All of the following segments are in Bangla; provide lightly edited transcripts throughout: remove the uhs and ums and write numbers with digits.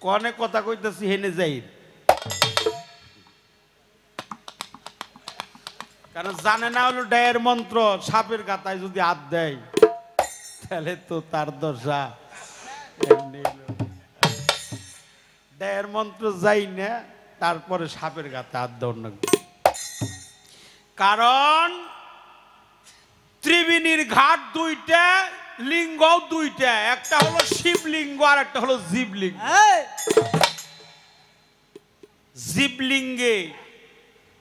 কনে কথা কইতেছি হেনে যাই, কারণ জানে না হলো ডায়ের মন্ত্র, সাপের গাতায় যদি হাত দেয় তাহলে তো তার দশা এমনি। ডায়ের মন্ত্র যাই না, তারপরে সাপের গাতে হাত দেওয়ার না, কারণ ত্রিবেণীর ঘাট দুইটা, লিঙ্গ দুইটা, একটা হলো শিবলিঙ্গ আর একটা হলো জীবলিঙ্গ। জীবলিঙ্গে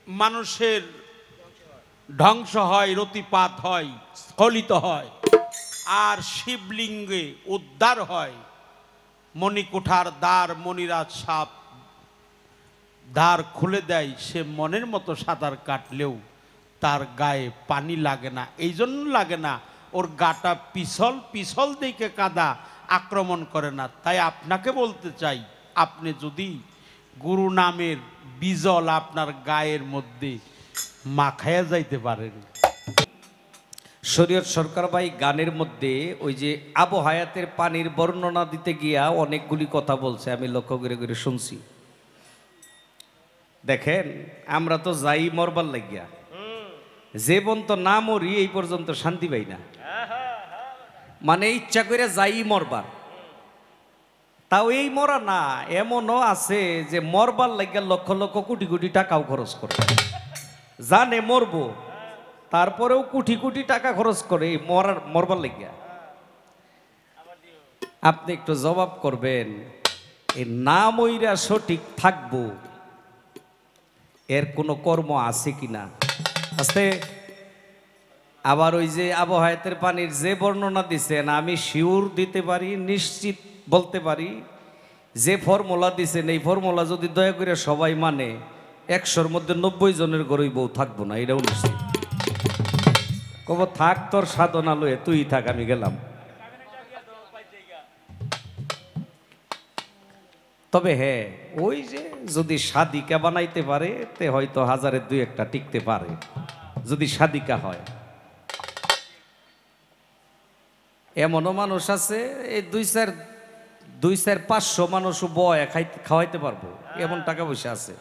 মানুষের ধ্বংস হয়, রতিপাত হয়, স্খলিত হয়, আর শিবলিঙ্গে উদ্ধার হয়। মণিকুঠার দ্বার মণিরাজ সাপ দ্বার খুলে দেয়, সে মনের মতো সাঁতার কাটলেও তার গায়ে পানি লাগে না। এই জন্য লাগে না, ওর গাটা পিছল, পিছল দিকে কাদা আক্রমণ করে না। তাই আপনাকে বলতে চাই, আপনি যদি গুরু নামের বিজল আপনার গায়ের মধ্যে মাখায়া যাইতে পারেন। শরীয়ত সরকার ভাই গানের মধ্যে ওই যে আবু হায়াতের পানির বর্ণনা দিতে গিয়া অনেকগুলি কথা বলছে, আমি লক্ষ্য করে করে শুনছি। দেখেন, আমরা তো যাই মরবার লাগিয়া, যে পর্যন্ত না মরি এই পর্যন্ত শান্তি পাই না। মানে ইচ্ছা করে যাই মরবার, তাও এই মরা না, এমনও আছে যে মরবার লাগিয়া লক্ষ লক্ষ কোটি কোটি টাকাও খরচ করে, জানে মরবো তারপরেও কোটি কোটি টাকা খরচ করে এই মরবার লাগিয়া। আপনি একটু জবাব করবেন, এই না মইরা সঠিক থাকবো এর কোনো কর্ম আছে কিনা? আস্তে। আবার ওই যে আবহাওয়াতের পানির যে বর্ণনা দিচ্ছেন, আমি শিওর দিতে পারি, নিশ্চিত বলতে পারি, যে ফর্মুলা দিচ্ছেন এই ফর্মুলা যদি দয়া করে সবাই মানে 100-র মধ্যে 90 জনের ঘরেই বউ থাকবো না, এটাও নিশ্চিত। কব থাক তোর সাধনা লয়ে, তুই থাক, আমি গেলাম। তবে হ্যাঁ, ওই যে যদি সাদিকা বানাইতে পারে তে হয়তো 1000-এর 2-1টা টিকতে পারে, যদি সাদিকা হয়। এমনও মানুষ আছে এই 2-4-500 মানুষও বয় খাওয়াইতে পারবো, এমন টাকা পয়সা আছে।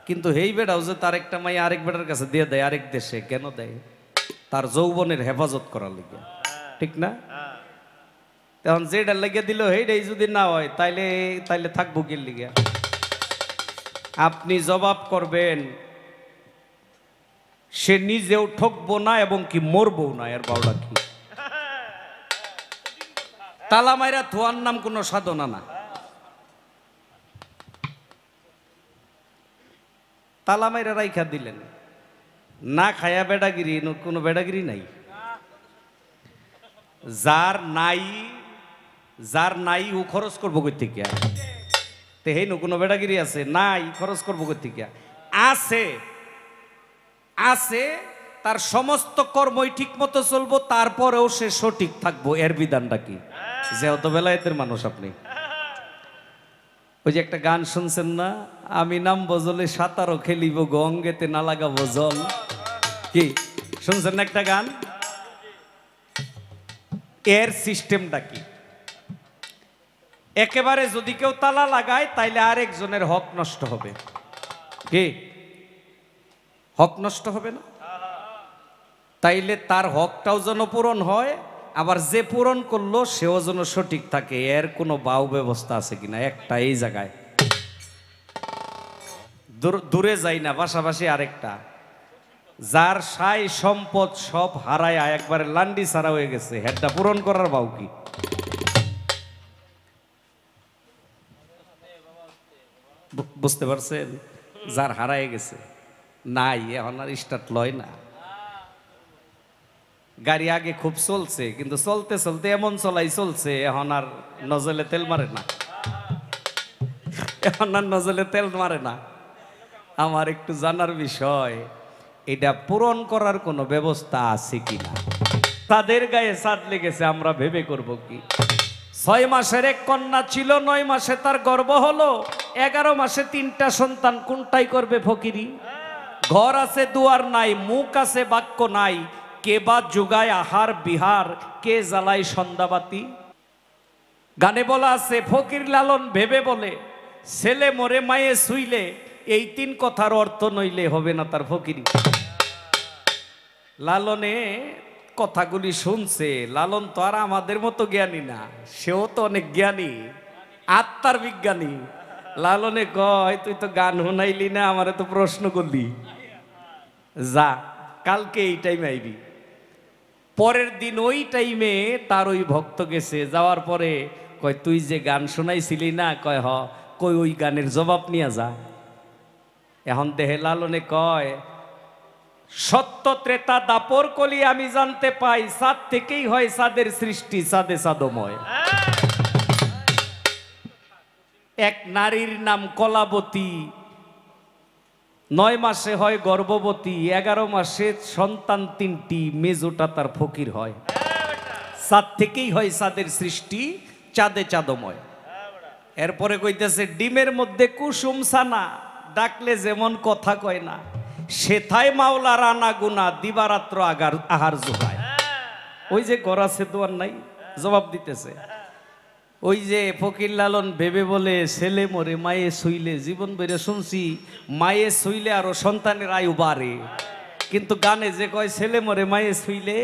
কিন্তু হেই বেড়াও যে তার একটা মাই আরেক বেটার কাছে দিয়ে দেয় আরেক দেশে, কেন দেয়? তার যৌবনের হেফাজত করার লিগে, ঠিক না? তখন যেটা লেগে দিল সেইটাই যদি না হয়, তাইলে তাইলে থাকবো কি লিগে? আপনি জবাব করবেন, সে নিজেও ঠকবো না এবং কি মরবো না, এর বাউলা কি? তালা মাইরা থোয়ার নাম কোনো সাধনা না। তালা মাইরা রাইখা দিলেন, না খায়া বেডাগিরি, কোনো বেডাগিরি নাই। যার নাই ও খরচ করবো কই থেকে? তে হেই কোনো বেডাগিরি আছে? নাই, খরচ করবো কই থেকে? আছে, তার সমস্ত কর্মই ঠিক মতো চলবো, তারপরেও সে সঠিক থাকবো, এর বিধানটা কি? যেহেতু বেলায়েতের মানুষ আপনি। ওই যে একটা গান শুনছেন না, আমি নাম বজলে সাঁতারও খেলিব গঙ্গেতে না লাগাবো জল, কি শুনছেন না একটা গান? এর সিস্টেমটা কি? একেবারে যদি কেউ তালা লাগায় তাইলে আরেকজনের হক নষ্ট হবে। কি হক নষ্ট হবে না? তাইলে তার হকটাও যেন পূরণ হয়, আবার যে পূরণ করলো সেও যেন সঠিক থাকে। এর কোনো বাউ ব্যবস্থা আছে কিনা? একটা এই জায়গায় দূরে যাই না, পাশাপাশি আরেকটা, যার সাই সম্পদ সব হারায় একবারে লান্ডি ছাড়া হয়ে গেছে, হেডটা পূরণ করার বাউ কি? বুঝতে পারছেন? যার হারায় গেছে, নাই, এখন আর স্টার্ট লয় না। গাড়ি আগে খুব চলছে, কিন্তু চলতে চলতে এমন চলছে এখন আর নজলে তেল মারে না, এখন আর নজলে তেল মারে না। আমার একটু জানার বিষয়, এটা পূরণ করার কোনো ব্যবস্থা আছে কিনা? তাদের গায়ে চাঁদ লেগেছে, আমরা ভেবে করব কি? 6 মাসের এক কন্যা ছিল, 9 মাসে তার গর্ভ হলো, 11 মাসে 3টা সন্তান, কোনটাই করবে ফকিরি? ঘর আছে দুয়ার নাই, মুখ আছে বাক্য নাই, কে বা যোগায় আহার বিহার, কে জ্বালায় সন্ধ্যাবাতি? গানে বলা আছে ফকির লালন ভেবে বলে ছেলে মরে মায়ে শুইলে এই তিন কথার অর্থ নইলে হবে না তার ফকিরি। লালনে কথাগুলি শুনছে, লালন তো আর আমাদের মতো জ্ঞানী না, সেও তো অনেক জ্ঞানী, আত্মার বিজ্ঞানী। লালনে কয় তুই তো গান শোনাইলি না, আমারে তো প্রশ্ন করলি, যা কালকে এই টাইমে আইবি। পরের দিন ওই টাইমে তার ওই ভক্ত গেছে, যাওয়ার পরে কয় তুই যে গান শোনাইছিলি না, কয় হ, কই ওই গানের জবাব নিয়ে যা। এখন দেহে লালনে কয় সত্য ত্রেতা দাপর কলি আমি জানতে পাই, চাঁদ থেকেই হয় চাঁদের সৃষ্টি, চাঁদে চাঁদময়। এক নারীর নাম কলাবতী, 9 মাসে হয় গর্ভবতী, 11 মাসে সন্তান 3টি, মেজোটা তার ফকির হয়। চাঁদ থেকেই হয় চাঁদের সৃষ্টি, চাঁদে চাঁদময়। এরপরে কইতেছে ডিমের মধ্যে কুসুম ছানা, ডাকলে যেমন কথা কয় না, সেথায় মাওলা রানা গুনা, দিবারাত্র আহার জোগায়। ওই যে গড়াছে দোয়ার নাই, জবাব দিতেছে। ওই যে ফকির লালন ভেবে বলে ছেলে মরে মায়ে শুইলে, জীবন বেড়ে শুনছি মায়ে শুইলে আরো সন্তানের আয়ু বাড়ে, কিন্তু গানে যে কয় ছেলে মরে মায়ে শুইলে,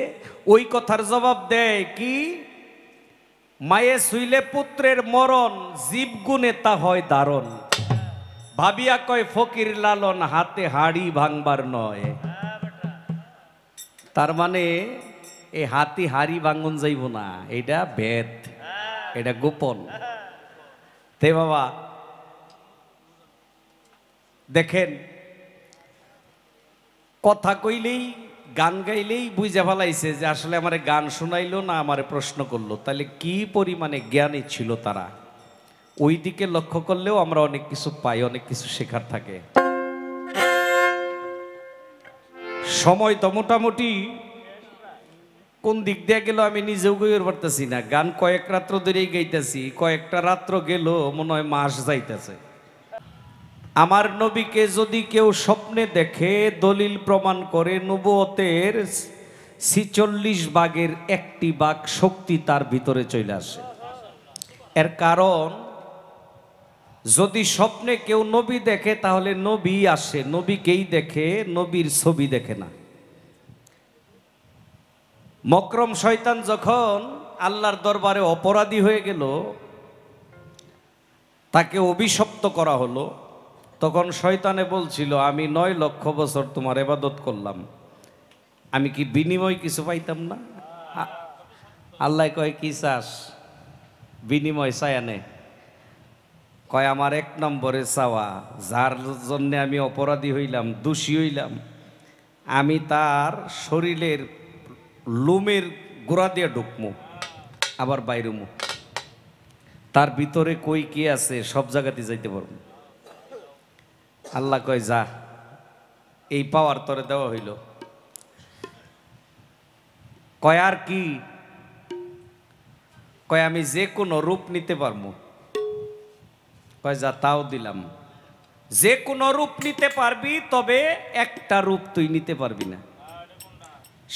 ওই কথার জবাব দেয় কি মায়ে শুইলে পুত্রের মরণ, জীব গুণে তা হয় দারণ। ভাবিয়া কয় ফকির লালন হাতে হাড়ি ভাঙবার নয়। তার মানে এই হাতি হাড়ি ভাঙন যাইব না, এটা বেদ, এটা গোপন। তে বাবা দেখেন, কথা কইলেই গান গাইলেই বুঝে ফেলাইছে যে আসলে আমারে গান শোনাইলো না আমারে প্রশ্ন করলো, তাহলে কি পরিমাণে জ্ঞানী ছিল তারা। ওই দিকে লক্ষ্য করলেও আমরা অনেক কিছু পাই, অনেক কিছু শেখার থাকে। সময় তো মোটামুটি কোন দিক দিয়ে গেল আমি নিজেও গইতে পারতেছি না। গান কয়েক রাত্র ধরেই গাইতেছি, কয়েকটা রাত্র গেল মনে হয় মাস যাইতেছে। আমার নবীকে যদি কেউ স্বপ্নে দেখে দলিল প্রমাণ করে নবুয়তের 46 ভাগের 1টি ভাগ শক্তি তার ভিতরে চলে আসে। এর কারণ যদি স্বপ্নে কেউ নবী দেখে তাহলে নবী আসে, নবীকেই দেখে, নবীর ছবি দেখে না। মকরম শয়তান যখন আল্লাহর দরবারে অপরাধী হয়ে গেল, তাকে অভিশপ্ত করা হলো, তখন শয়তানে বলছিল আমি 9 লক্ষ বছর তোমার ইবাদত করলাম, আমি কি বিনিময় কিছু পাইতাম না? আল্লাহ কয় কি চাস? বিনিময় চাই আনে। কয় আমার 1 নম্বরে চাওয়া, যার জন্যে আমি অপরাধী হইলাম, দোষী হইলাম, আমি তার শরীরের লোমের গোড়া দিয়ে ঢুকমু, আবার বাইরমু, তার ভিতরে কই কি আছে সব জায়গাতে যাইতে পারবো। আল্লাহ কয় যা, এই পাওয়ার তরে দেওয়া হইল। কয় আর কি? কয় আমি যে কোনো রূপ নিতে পারবো। কয় যা, তাও দিলাম। যে কোনো রূপ নিতে পারবি, তবে একটা রূপ তুই নিতে পারবি না।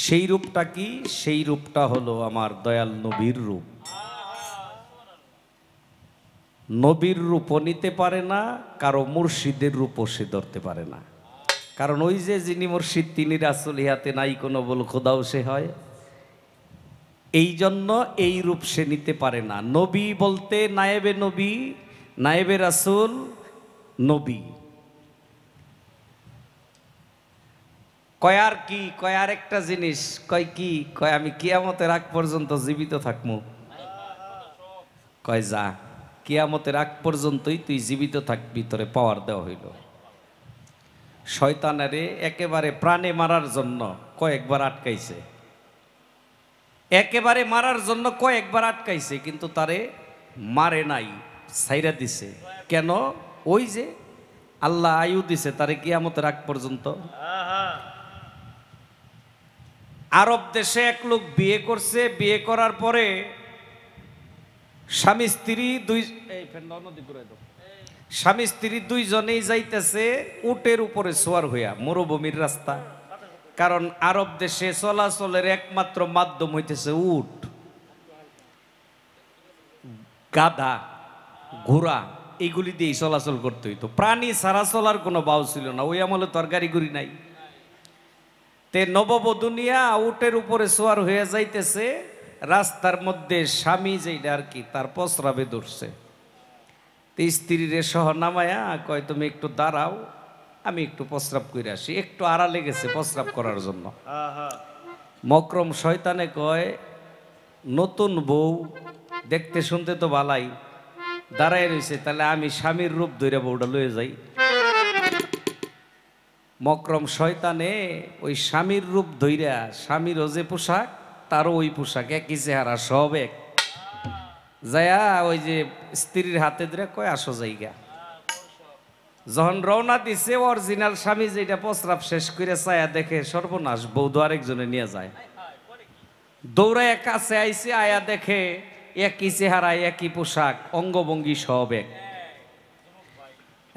সেই রূপটা কি? সেই রূপটা হলো আমার দয়াল নবীর রূপ। নবীর রূপও নিতে পারে না, কারো মুর্শিদের রূপও সে ধরতে পারে না। কারণ ওই যে যিনি মুর্শিদ তিনি রাসূল, ইহাতে নাই কোনো বল খোদাও সে হয়। এই জন্য এই রূপ সে নিতে পারে না। নবী বলতে নায়েবে নবী, নায়েবে রাসূল, নবী। কয় আর কি? কয় আর একটা জিনিস। কয় কি? কয় আমি কিয়ামতের আগ পর্যন্ত জীবিত থাকবো। কয় যা, কিয়ামতের আগ পর্যন্তই তুই জীবিত থাকবি, তোরে পাওয়ার দেওয়া হইল। শয়তানারে একেবারে প্রাণে মারার জন্য কয়েকবার আটকাইছে, একেবারে মারার জন্য কয়েকবার আটকাইছে, কিন্তু তারে মারে নাই, ছাইরা দিছে। কেন? ওই যে আল্লাহ আয়ু দিছে তারে কিয়ামতের আগ পর্যন্ত। আরব দেশে এক লোক বিয়ে করছে, বিয়ে করার পরে স্বামী স্ত্রী দুইজনেই যাইতেছে উটের উপরে সোয়ার হইয়া, মরুভূমির রাস্তা। কারণ আরব দেশে চলাচলের একমাত্র মাধ্যম হইতেছে উট। গাধা ঘোড়া এইগুলি দিয়েই চলাচল করতে হইতো, প্রাণী ছাড়া চলার কোনো বাউ ছিল না, ওই আমলে তো আর গাড়ি গুড়ি নাই। তে নববধূ নিয়া উটের উপরে সোয়ার হয়ে যাইতেছে, রাস্তার মধ্যে স্বামী যেটা আর কি তার প্রস্রাবে ধরছে। স্ত্রীরে সহ নামায়া কয় তুমি একটু দাঁড়াও, আমি একটু প্রস্রাব করে আসি। একটু আড়ালে গেছে প্রস্রাব করার জন্য। মকরম শয়তানে কয় নতুন বউ দেখতে শুনতে তো ভালাই, দাঁড়ায় রয়েছে, তাহলে আমি স্বামীর রূপ ধরে বউটা লয়ে যাই। মকরম শয়তানে ওই স্বামীর রূপ ধইরা, স্বামীরও যে পোশাক তারও ওই পোশাক, একই চেহারা, সব এক। যায়া ওই যে স্ত্রীর হাতে ধরে কয় আসো জায়গা। যখন রওনা দিছে, অরিজিনাল স্বামী যেটা প্রস্রাব শেষ করে চায়া দেখে সর্বনাশ, বৌদ্ধ আরেকজনে নিয়ে যায়। দৌড়ায় কাছে আইসে, আয়া দেখে একই চেহারা, একই পোশাক, অঙ্গভঙ্গি সব এক।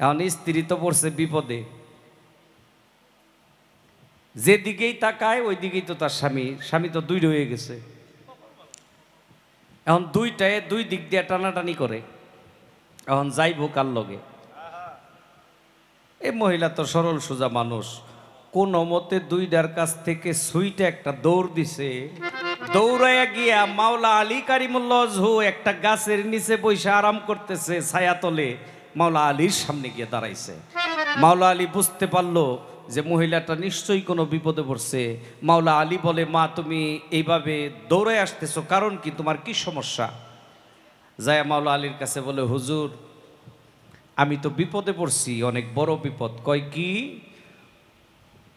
এখন স্ত্রী তো পড়ছে বিপদে, যেদিকেই তাকায় ওই দিকেই তো তার স্বামী, স্বামী তো দুই হয়ে গেছে। এখন দুইটায় দুই দিক দিয়ে টানাটানি করে, এখন যাইব কার লগে। এই মহিলা তো সরল সোজা মানুষ, কোন মতে দুইটার কাছ থেকে সুইটা একটা দৌড় দিছে। দৌড়াইয়া গিয়া মাওলা আলী কারিমুল্লাহ একটা গাছের নিচে বসে আরাম করতেছে ছায়াতলে, মাওলা আলীর সামনে গিয়ে দাঁড়াইছে। মাওলা আলী বুঝতে পারলো যে মহিলাটা নিশ্চয়ই কোনো বিপদে পড়ছে। মাওলা আলী বলে, মা তুমি এইভাবে দৌড়ে আসতেছো, কারণ কি, তোমার কি সমস্যা? যায় মাওলা আলীর কাছে বলে, হুজুর আমি তো বিপদে পড়ছি, অনেক বড় বিপদ। কয় কি?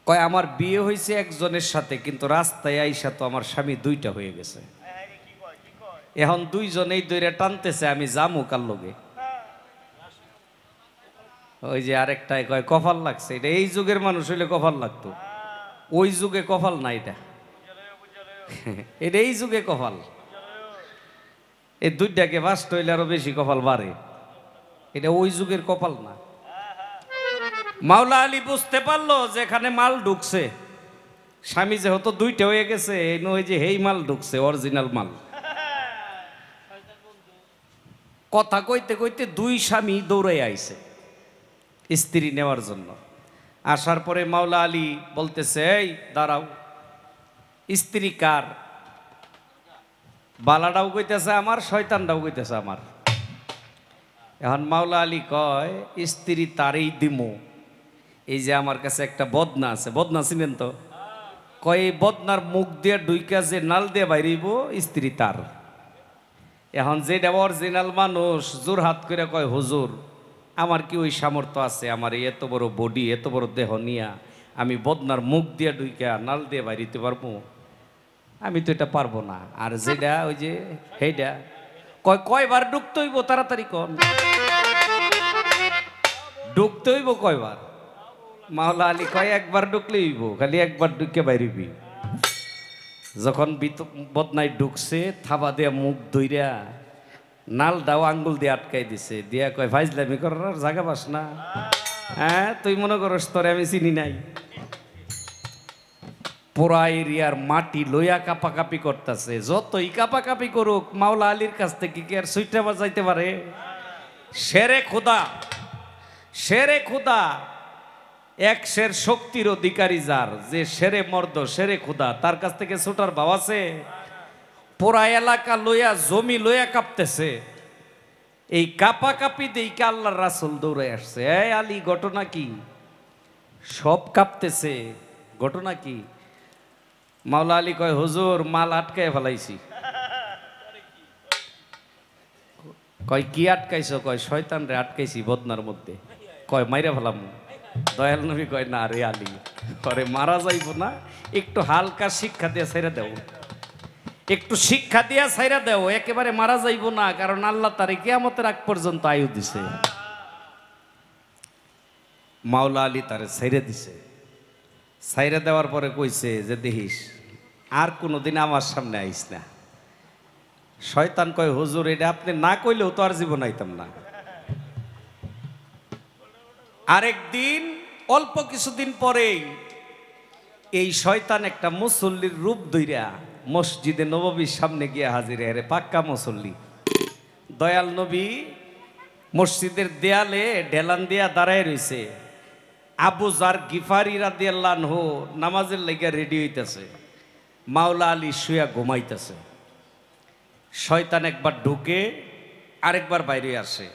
কয় আমার বিয়ে হয়েছে একজনের সাথে, কিন্তু রাস্তায় আইসা তো আমার স্বামী দুইটা হয়ে গেছে। এখন দুইজনেই দইরা টানতেছে, আমি যামু কার লগে। ওই যে আরেকটাই কয় কপাল লাগছে। এটা এই যুগের মানুষ হইলে কপাল লাগতো, ওই যুগে কপাল না। এটা এটা এই যুগে কপাল। এই দুইটাকে বাস্ট হইলে আরো বেশি কপাল বাড়ে, এটা ওই যুগের কপাল না। মাওলা আলী বুঝতে পারলো যেখানে মাল ঢুকছে, স্বামী যেহেতু দুইটা হয়ে গেছে, ওই যে হেই মাল ঢুকছে, অরিজিনাল মাল। কথা কইতে কইতে দুই স্বামী দৌড়ে আইছে স্ত্রী নেওয়ার জন্য। আসার পরে মাওলা আলী বলতেছে, এই দাঁড়াও, স্ত্রী কার? বালাটাও কইতেছে আমার, শয়তানটাও কইতেছে আমার। এখন মাওলা আলী কয়, স্ত্রী তারই দিমু। এই যে আমার কাছে একটা বদনা আছে, বদনা চিনেন তো? কয় এই বদনার মুখ দিয়ে ডুইকা যে নাল দিয়ে বাইরিব, স্ত্রী তার। এখন যেটা অরিজিনাল মানুষ জোর হাত করে কয়, হুজুর আমার কি ওই সামর্থ্য আছে, আমার এত বড় বডি, এত বড় দেহ নিয়া আমি বদনার মুখ দিয়ে ডুইকা নাল দিয়ে বাইরিতে পারবো? আমি তো এটা পারবো না। আর যেটা ওই যে সেইটা কয়বার ঢুকতে হইব, তাড়াতাড়ি কন, ঢুকতে হইব কয়বার? মাওলা আলী কয় একবার ঢুকলে হইব, খালি একবার ঢুকে বাইরিবি। যখন বদনাই ঢুকছে, থাবা দিয়া মুখ ধইরা নালটাও আঙ্গুল দিয়ে আটকাই দিছে, দিয়া কয় ফাইজলামি করার জায়গা পাস না? হ্যাঁ, তুই মনে করস তোরে আমি চিনি নাই? পুরা এরিয়ার মাটি লইয়া কাপাকাপি করতেছে। যতই কাপাকাপি করুক, মাওলা আলীর কাছ থেকে কি আর সুইটা বাজাইতে পারে? শেরে খোদা, শেরে খোদা, এক শের শক্তির অধিকারী যার, যে শেরে মর্দ, শেরে খোদা, তার কাছ থেকে ছোটার ভাব আছে? পুরা এলাকা লইয়া, জমি লইয়া কাঁপতেছে। এই কাপাকাপি দেখে আল্লাহর রাসূল দৌড়ে আসছে। এই আলী, ঘটনা কি? সব কাঁপতেছে, ঘটনা কি? মাওলা আলী কয়, হুজুর মাল আটকায় ফেলাইছি। কয় কি আটকাইছো? কয় শয়তান রে আটকাইছি বদনার মধ্যে। কয় মাইরা ফেলাম? দয়াল নবী কয়, না রে আলী, পরে মারা যাইব না, একটু হালকা শিক্ষা দিয়ে ছেড়ে দেও, একটু শিক্ষা দিয়া ছাইরা দেও, একেবারে মারা যাইব না, কারণ আল্লাহ তারে কিয়ামতের আগ পর্যন্ত আয়ু দিছে। মাওলা আলী তারে ছাইরা দিছে। ছাইরা দেওয়ার পরে কইছে যে দেখিস আর কোনোদিন আমার সামনে আইস না। শয়তান কয়, হুজুর এটা আপনি না কইলেও তো আর জীবন আইতাম না। আরেকদিন অল্প কিছুদিন পরেই এই শয়তান একটা মুসল্লির রূপ ধইরা মসজিদে নববীর সামনে গিয়ে হাজির। আরে পাক্কা মুসল্লি, দয়াল নবী মসজিদের দেয়ালে ঢেলান দিয়া দাঁড়ায় রইছে। আবু জার গিফারি রাদিয়াল্লাহু আনহু নামাজের লাগা রেডি হইতেছে, মাওলা আলী শুয়া ঘুমাইতেছে। শয়তান একবার ঢুকে আরেকবার বাইরে আসে,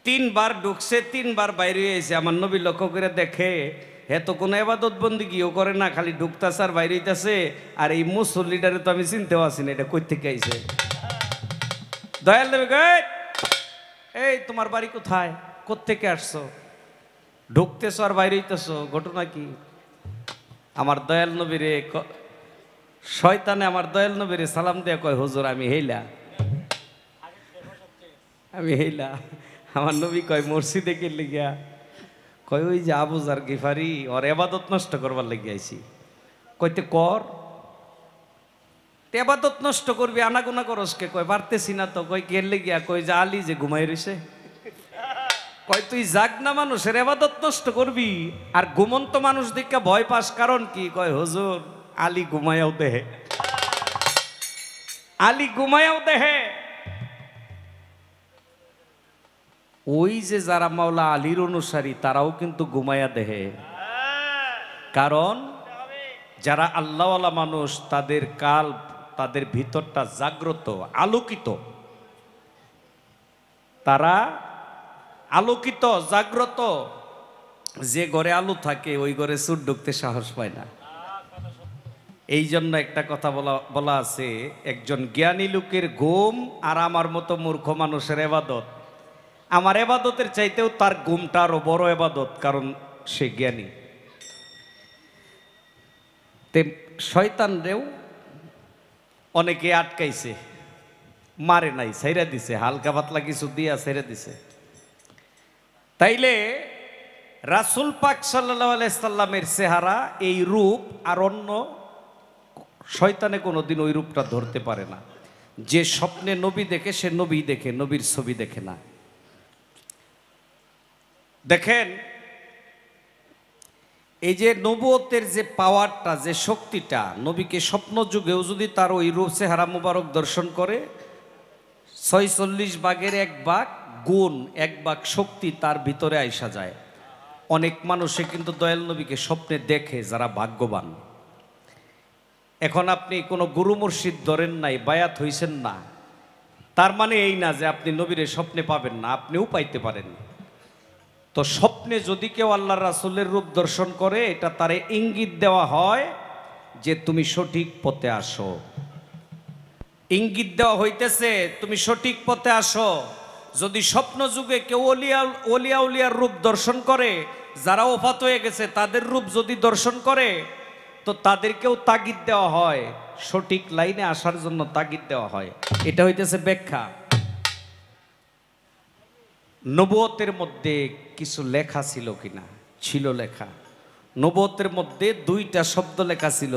তিনবার ঢুকছে, তিনবার বাইরে এসে আমার নবী লক্ষ্য করে দেখে হে তো কোনো এবাদত বন্দিগিও করে না, খালি ঢুকতেছে আর বাইরে হইতেছে। আর এই মুসল্লিটারে তো আমি চিনতেও আছি না, এটা কই থেকে আইছে। দয়াল নবী কয়, এই তোমার বাড়ি কোথায়, কোত্থেকে আসছো, ঢুকতেছো আর বাইরে হইতেছো, ঘটনা কি? আমার দয়াল নবীরে শয়তানে আমার দয়াল নবীরে সালাম দিয়ে কয়, হুজুর আমি হেইলা, আমি হেইলা। আমার নবী কয়, মসজিদে কে লিগিয়া? কয় ওই যে আবু জার গিফারি, ওর এবাদত নষ্ট করবার লেগে আইছি। কইতে কর, এবাদত নষ্ট করবি, আনাগোনা করস কে? কয় পারতেছি না তো। কয় কে লেগিয়া? কয় যে আলী যে ঘুমাই রইছে। কয় তুই জাগ না মানুষের এবাদত নষ্ট করবি আর ঘুমন্ত মানুষ দেখে ভয় পাস, কারণ কি? কয় হুজুর আলী ঘুমায়াও দেহে, আলী ঘুমায়াও দেহে। ওই যে যারা মাওলা আলীর অনুসারী তারাও কিন্তু ঘুমায়া দেহে, কারণ যারা আল্লাহওয়ালা মানুষ তাদের কাল, তাদের ভিতরটা জাগ্রত, আলোকিত, তারা আলোকিত জাগ্রত। যে ঘরে আলো থাকে ওই ঘরে চোর ঢুকতে সাহস পায় না। এই জন্য একটা কথা বলা আছে, একজন জ্ঞানী লোকের ঘুম আর আমার মতো মূর্খ মানুষের এবাদত। আমার এবাদতের চাইতেও তার ঘুমটা আরো বড় এবাদত, কারণ সে জ্ঞানী। তে শয়তানরেও অনেকে আটকাইছে, মারে নাই, ছাইরা দিছে, হালকা পাতলা কিছু দিয়া ছাইরা দিছে। তাইলে রাসূল পাক সাল্লাল্লাহু আলাইহি সাল্লামের চেহারা, এই রূপ আর অন্য শয়তানে কোনোদিন ওই রূপটা ধরতে পারে না। যে স্বপ্নে নবী দেখে সে নবী দেখে, নবীর ছবি দেখে না। দেখেন এই যে নবুয়তের যে পাওয়ারটা, যে শক্তিটা, নবীকে স্বপ্ন যুগেও যদি তার ওই রূপ চেহারা মুবারক দর্শন করে, 46 ভাগের 1 ভাগ গুণ, 1 ভাগ শক্তি তার ভিতরে আইসা যায়। অনেক মানুষে কিন্তু দয়াল নবীকে স্বপ্নে দেখে যারা ভাগ্যবান। এখন আপনি কোনো গুরু মুর্শিদ ধরেন নাই, বায়াত হইছেন না, তার মানে এই না যে আপনি নবীরে স্বপ্নে পাবেন না, আপনিও পাইতে পারেন। তো স্বপ্নে যদি কেউ আল্লাহ রাসূলের রূপ দর্শন করে, এটা তারে ইঙ্গিত দেওয়া হয় যে তুমি সঠিক পথে আসো। ইঙ্গিত দেওয়া হইতেছে তুমি সঠিক পথে আসো। যদি স্বপ্ন যুগে কেউ অলিয়া উলিয়ার রূপ দর্শন করে, যারা ওফাত হয়ে গেছে তাদের রূপ যদি দর্শন করে, তো তাদেরকেও তাগিদ দেওয়া হয়, সঠিক লাইনে আসার জন্য তাগিদ দেওয়া হয়। এটা হইতেছে ব্যাখ্যা। নবুয়তের মধ্যে কিছু লেখা ছিল কিনা? ছিল লেখা। নবুয়তের মধ্যে 2টা শব্দ লেখা ছিল,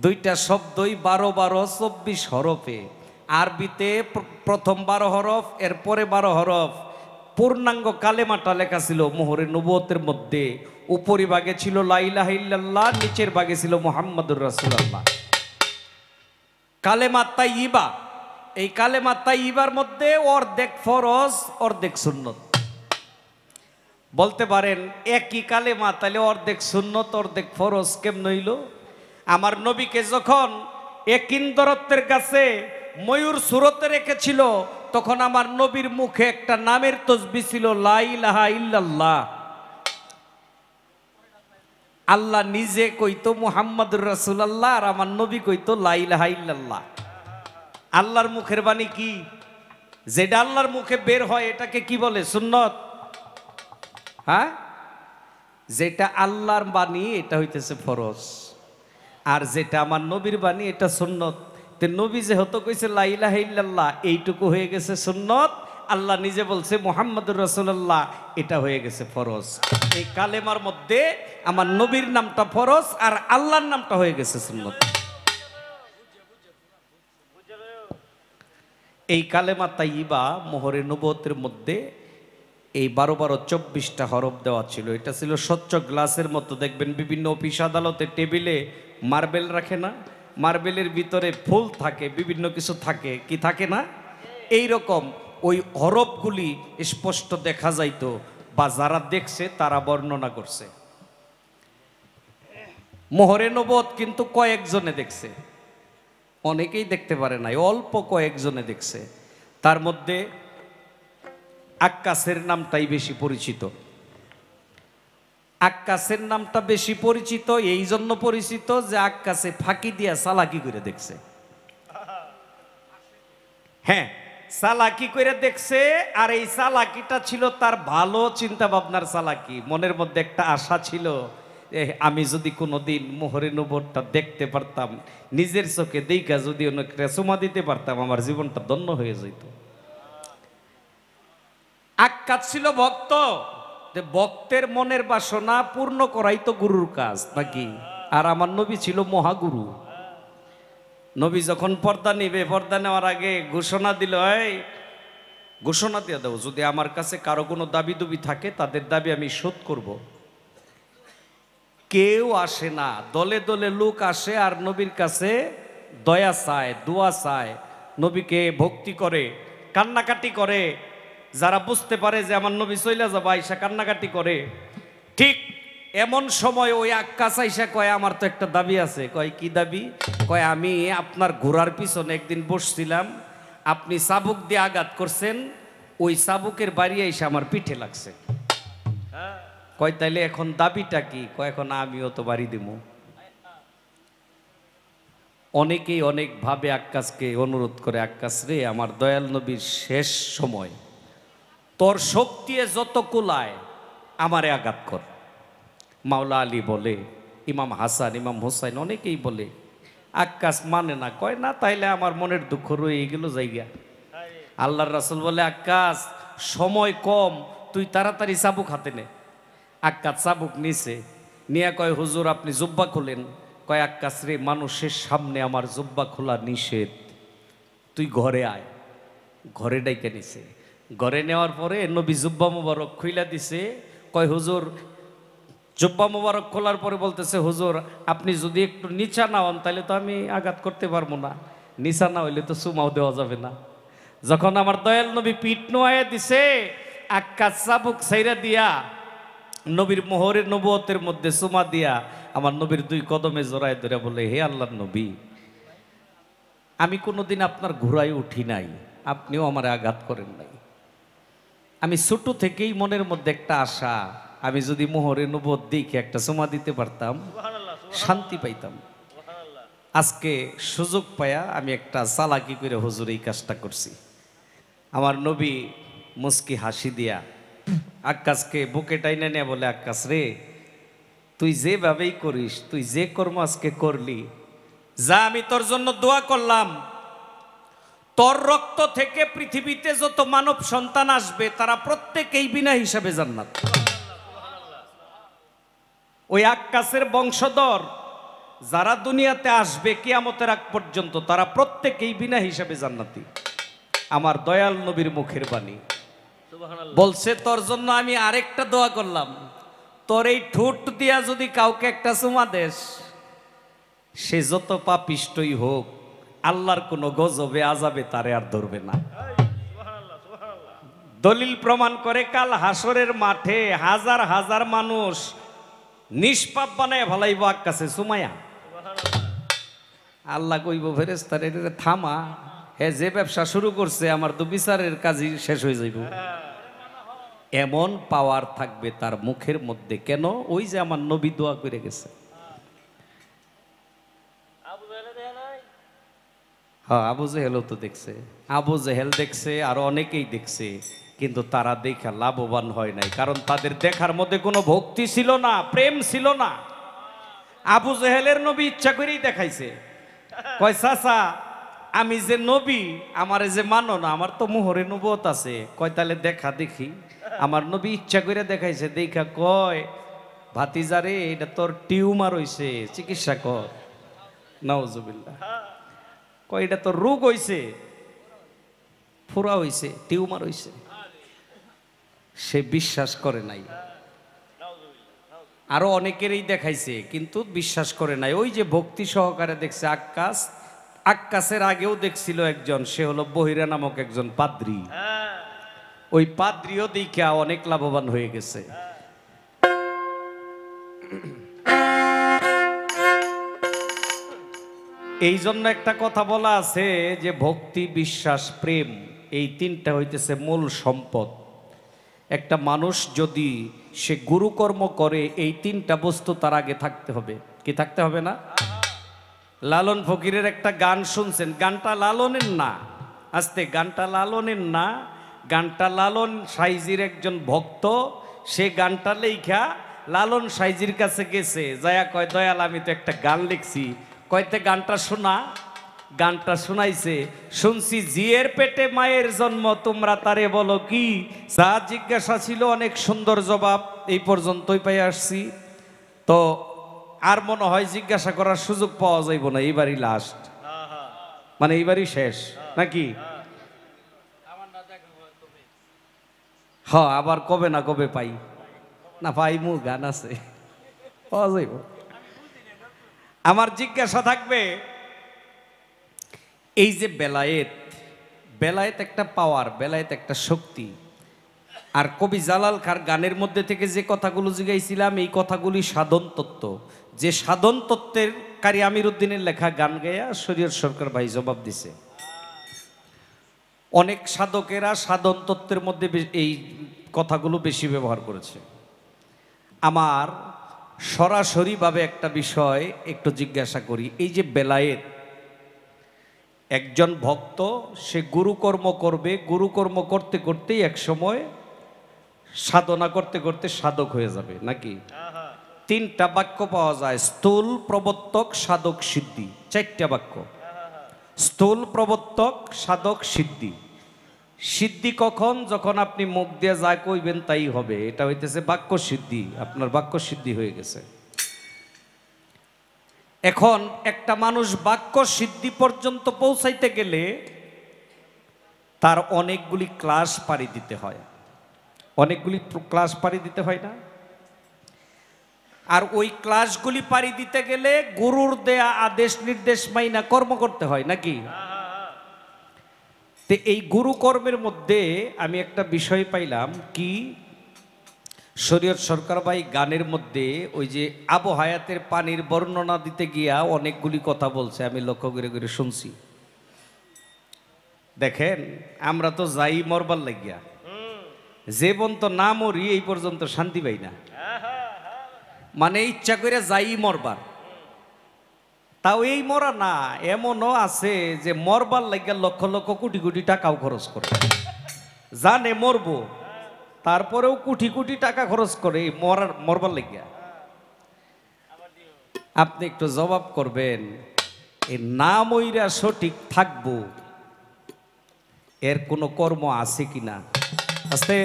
2টা শব্দই 12 12 24 হরফে। আরবিতে প্রথম 12 হরফ, এরপরে 12 হরফ। পূর্ণাঙ্গ কালেমাটা লেখা ছিল মোহরে নবুয়তের মধ্যে। উপরিভাগে ছিল লা ইলাহা ইল্লাল্লাহ, নিচের ভাগে ছিল মুহাম্মাদুর রাসূলুল্লাহ। কালেমা তাইয়্যিবা, এই কালেমা তাইয়্যিবার মধ্যে অর্ধেক ফরজ, অর্ধেক সুন্নত। বলতে পারেন একই কালেমা, তাহলে অর্ধেক সুন্নত অর্ধেক ফরজ কেমন হইল? আমার নবীকে যখন একিন্দরত্বের কাছে ময়ূর সুরতে রেখেছিল, তখন আমার নবীর মুখে একটা নামের তসবিহ ছিল, লা ইলাহা ইল্লাল্লাহ। আল্লাহ নিজে কইতো মুহাম্মাদুর রাসূলুল্লাহ, আর আমার নবী কইতো লা ইলাহা ইল্লাল্লাহ। আল্লাহর মুখের বাণী কি? যেটা আল্লাহর মুখে বের হয় এটাকে কি বলে? সুন্নত। হ্যাঁ, যেটা আল্লাহর বাণী এটা হইতেছে ফরজ, আর যেটা আমার নবীর বাণী এটা সুন্নত। তে নবী যেহেতু কইছে লা ইলাহা ইল্লাল্লাহ, এইটুকু হয়ে গেছে সুন্নত। আল্লাহ নিজে বলছে মুহাম্মাদুর রাসূলুল্লাহ, এটা হয়ে গেছে ফরজ। এই কালেমার মধ্যে আমার নবীর নামটা ফরজ আর আল্লাহর নামটা হয়ে গেছে সুন্নত। এই কালেমা তাইয়্যিবা মোহরে নবুয়তের মধ্যে এই 12 12 24টা হরফ দেওয়া ছিল। এটা ছিল স্বচ্ছ গ্লাসের মতো। দেখবেন বিভিন্ন অফিস আদালতে টেবিলে মার্বেল রাখে না, মার্বেলের ভিতরে ফুল থাকে, বিভিন্ন কিছু থাকে, কি থাকে না? এই রকম ওই হরফগুলি স্পষ্ট দেখা যাইতো, বা যারা দেখছে তারা বর্ণনা করছে। মোহরে নবুয়ত কিন্তু কয়েকজনে দেখছে, অনেকেই দেখতে পারে নাই, অল্প কয়েকজনে দেখছে। তার মধ্যে আক্কাসের নামটাই বেশি পরিচিত। আক্কাসের নামটা বেশি পরিচিত এই জন্য পরিচিত যে আক্কাসে ফাঁকি দিয়া চালাকি করে দেখছে। হ্যাঁ, চালাকি করে দেখছে, আর এই চালাকিটা ছিল তার ভালো চিন্তা ভাবনার চালাকি। মনের মধ্যে একটা আশা ছিল, আমি যদি কোনোদিন মোহরে নবুয়তটা দেখতে পারতাম, নিজের চোখে দেখা যদি অনেকটা চুমা দিতে পারতাম, আমার জীবনটা ধন্য হয়ে যেত। আক্কাস ছিল ভক্ত, যে ভক্তের মনের বাসনা পূর্ণ করাই তো গুরুর কাজ নাকি। আর আমার নবী ছিল মহাগুরু। নবী যখন পর্দা নিবে, পর্দা নেওয়ার আগে ঘোষণা দিল, এই ঘোষণা দিয়ে দাও, যদি আমার কাছে কারো কোনো দাবি দুবি থাকে তাদের দাবি আমি শোধ করব। কেউ আসে না, দলে দলে লোক আসে আর নবীর কাছে দয়া চায়, দোয়া চায়, নবীকে ভক্তি করে, কান্নাকাটি করে। যারা বুঝতে পারে যে আমার নবী চইলা যাবে, আইসা কান্নাকাটি করে। ঠিক এমন সময় ওই আক্কাস আইসা কয়, আমার তো একটা দাবি আছে। কয়, কি দাবি? কয়, আমি আপনার ঘোড়ার পিছনে একদিন বসছিলাম, আপনি চাবুক দিয়ে আঘাত করছেন, ওই চাবুকের বাড়ি আইসা আমার পিঠে লাগছে। কয়, তাইলে এখন দাবিটা কি? কয়, এখন আমিও তো বাড়ি দিব। অনেকেই অনেকভাবে আক্কাসকে অনুরোধ করে, আক্কাস রে, আমার দয়াল নবীর শেষ সময়, তোর শক্তি যত কুলায় আমারে আঘাত কর। মাওলা আলী বলে, ইমাম হাসান, ইমাম হোসাইন, অনেকেই বলে। আক্কাস মানে না, কয় না, তাইলে আমার মনের দুঃখ রয়ে গেল জায়গা। আল্লাহর রাসূল বলে, আক্কাস সময় কম, তুই তাড়াতাড়ি চাবুক হাতে নে। আক্কাস চাবুক নিছে, নিয়ে কয়, হুজুর আপনি জুব্বা খোলেন। কয়, আক্কাস রে, মানুষের সামনে আমার জুব্বা খোলা নিষেধ, তুই ঘরে আয়। ঘরে ডাইকে নিছে। ঘরে নেওয়ার পরে নবী জুব্বা মুবারক খুইলা দিছে। কয়, হুজুর, জুব্বা মুবারক খোলার পরে বলতেছে, হুজুর আপনি যদি একটু নিচা না হন তাহলে তো আমি আঘাত করতে পারবো না, নিচা না হইলে তো চুমাও দেওয়া যাবে না। যখন আমার দয়াল নবী পিঠ নোয়াইয়া দিছে, আক্কাস চাবুক ছাইরা দিয়া নবীর মোহরে নবুয়তের মধ্যে চুমা দিয়া আমার নবীর দুই কদমে জড়ায় ধরে বলে, হে আল্লাহর নবী, আমি কোনোদিন আপনার ঘোড়ায় উঠি নাই, আপনিও আমার আঘাত করেন নাই। আমি ছোট থেকেই মনের মধ্যে একটা আশা, আমি যদি মোহরে নবুয়ত দেখে একটা চুমা দিতে পারতাম, শান্তি পাইতাম। আজকে সুযোগ পায়া আমি একটা চালাকি করে হুজুর এই কাজটা করছি। আমার নবী মুস্কি হাসি দিয়া আক্কাসকে বুকে টাইনে নিয়ে বলে, আক্কাস রে, তুই যেভাবেই করিস, তুই যে কর্ম আজকে করলি, যা আমি তোর জন্য দোয়া করলাম, তোর রক্ত থেকে পৃথিবীতে যত মানব সন্তান আসবে তারা প্রত্যেকেই বিনা হিসাবে জান্নাত। ওই আক্কাসের বংশধর যারা দুনিয়াতে আসবে কিয়ামতের আগ পর্যন্ত, তারা প্রত্যেকেই বিনা হিসাবে জান্নাতি। আমার দয়াল নবীর মুখের বাণী বলছে, তোর জন্য আমি আরেকটা দোয়া করলাম, তোর এই ঠোঁট দিয়া যদি কাউকে একটা চুমা দেস, সে যত পাপিষ্টই হোক, আল্লাহর কোনো গজবে আযাবে তারে আর ধরবে না। দলিল প্রমাণ করে, কাল হাসরের মাঠে হাজার হাজার মানুষ নিষ্পাপ বানায় ভালাইব আক্কাসে চুমায়া। আল্লাহ কইব, ফেরেশতারে, এটা থামা, হে যে ব্যবসা শুরু করছে আমার তো বিচারের কাজই শেষ হয়ে যাইব। এমন পাওয়ার থাকবে তার মুখের মধ্যে। কেন? ওই যে আমার নবী দোয়া করে গেছে। হ্যাঁ, আবু জেহেলও তো দেখছে, আবু জেহেল দেখছে, আর অনেকেই দেখছে, কিন্তু তারা দেখা লাভবান হয় নাই, কারণ তাদের দেখার মধ্যে কোনো ভক্তি ছিল না, প্রেম ছিল না। আবু জেহেলের নবী ইচ্ছা করেই দেখাইছে, কয়, চাচা আমি যে নবী, আমারে যে মানো না, আমার তো মোহরে নবুয়ত আছে। কয়, তাহলে দেখা দেখি। আমার নবী ইচ্ছা করে দেখাইছে, দেখা কয়, ভাতিজারে, এটা তোর টিউমার হইছে, চিকিৎসা কর। নাউজুবিল্লাহ। কয়, এটা তোর রোগ হইছে, ফোড়া হইছে, টিউমার হইছে। সে বিশ্বাস করে নাই। আরো অনেকেরই দেখাইছে, কিন্তু বিশ্বাস করে নাই। ওই যে ভক্তি সহকারে দেখছে আক্কাস। আক্কাসের আগেও দেখছিল একজন, সে হলো বহিরা নামক একজন পাদ্রী। ওই পাদ্রিও দেখা অনেক লাভবান হয়ে গেছে। এই জন্য একটা কথা বলা আছে যে ভক্তি, বিশ্বাস, প্রেম এই তিনটা হইতেছে মূল সম্পদ। একটা মানুষ যদি সে গুরুকর্ম করে এই তিনটা বস্তু তার আগে থাকতে হবে। কি থাকতে হবে না? লালন ফকিরের একটা গান শুনছেন, গানটা লালনের না, আস্তে, গানটা লালনের না, গানটা লালন সাইজির একজন ভক্ত, সে গানটা লেখা লালন সাইজির কাছে গেছে, যায়া কয় দয়াল আমি তো একটা গান লিখছি, কয়তে গানটা শোনা। গানটা শোনাইছে, শুনছি জিয়ের পেটে মায়ের জন্ম তোমরা তারে বলো কি, যা জিজ্ঞাসা ছিল অনেক সুন্দর জবাব, এই পর্যন্তই পাই আসছি। তো আর মনে হয় জিজ্ঞাসা করার সুযোগ পাওয়া যাইব না, এইবারই লাস্ট, মানে এইবারই শেষ নাকি? হ্যাঁ, আবার কবে না কবে পাই না, পাই মু গান আছে, পাওয়া যাইব। আমার জিজ্ঞাসা থাকবে, এই যে বেলায়েত, বেলায়েত একটা পাওয়ার, বেলায়েত একটা শক্তি। আর কবি জালাল খার গানের মধ্যে থেকে যে কথাগুলো জিগাইছিলাম, এই কথাগুলি সাধন তত্ত্ব। যে সাধন তত্ত্বের কারি আমির উদ্দিনের লেখা গান গাইয়া শরীয়ত সরকার ভাই জবাব দিছে। অনেক সাধকেরা সাধন তত্ত্বের মধ্যে এই কথাগুলো বেশি ব্যবহার করেছে। আমার সরাসরিভাবে একটা বিষয় একটু জিজ্ঞাসা করি, এই যে বেলায়েত, একজন ভক্ত সে গুরুকর্ম করবে, গুরুকর্ম করতে করতেই এক সময় সাধনা করতে করতে সাধক হয়ে যাবে নাকি? তিনটা বাক্য পাওয়া যায়, স্থূল, প্রবর্তক, সাধক, সিদ্ধি, চারটা বাক্য। স্থূল, প্রবর্তক, সাধক, সিদ্ধি। সিদ্ধি কখন? যখন আপনি মুখ দিয়ে যা কইবেন তাই হবে, এটা হইতেছে বাক্য সিদ্ধি, আপনার বাক্য সিদ্ধি হয়ে গেছে। এখন একটা মানুষ বাক্য সিদ্ধি পর্যন্ত পৌঁছাইতে গেলে তার অনেকগুলি ক্লাস পাড়ি দিতে হয়, অনেকগুলি ক্লাস পাড়ি দিতে হয় না? আর ওই ক্লাসগুলি পাড়ি দিতে গেলে গুরুর দেয়া আদেশ নির্দেশ মাইনা কর্ম করতে হয় নাকি? তো এই গুরু কর্মের মধ্যে আমি একটা বিষয় পাইলাম কি, শরীয়ত সরকার ভাই গানের মধ্যে ওই যে আবু হায়াতের পানির বর্ণনা দিতে গিয়া অনেকগুলি কথা বলছে, আমি লক্ষ্য করে করে শুনছি। দেখেন, আমরা তো যাই মরবার লাগিয়া, যে পর্যন্ত না মরি এই পর্যন্ত শান্তি পাই না, মানে ইচ্ছা করে যাই মরবার। তাও এই মরা না, এমনও আছে যে মরবার লাগিয়া লক্ষ লক্ষ কোটি কোটি টাকাও খরচ করে, জানে মরবো তারপরেও কোটি কোটি টাকা খরচ করে মরবার লাগিয়া। আপনি একটু জবাব করবেন, এই না মইরা সঠিক থাকবো এর কোনো কর্ম আছে কিনা? আস্তে,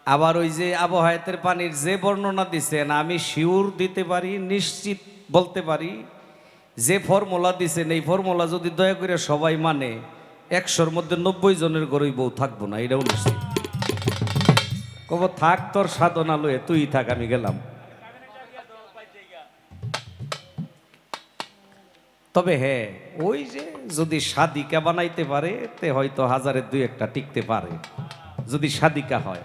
আবার ওই যে আবু হায়াতের পানির যে বর্ণনা দিছেন, আমি শিওর দিতে পারি, নিশ্চিত বলতে পারি, যে ফর্মুলা দিছেন এই ফর্মুলা যদি দয়া করে সবাই মানে 100-র মধ্যে 90 জনের ঘরেই বউ থাকবো না, এটাও নিশ্চিত। কব থাক তোর সাধনা লয়ে, তুই থাক, আমি গেলাম। তবে হ্যাঁ, ওই যে যদি সাদিকা বানাইতে পারে তে হয়তো 1000-এর 2-1টা টিকতে পারে, যদি সাদিকা হয়।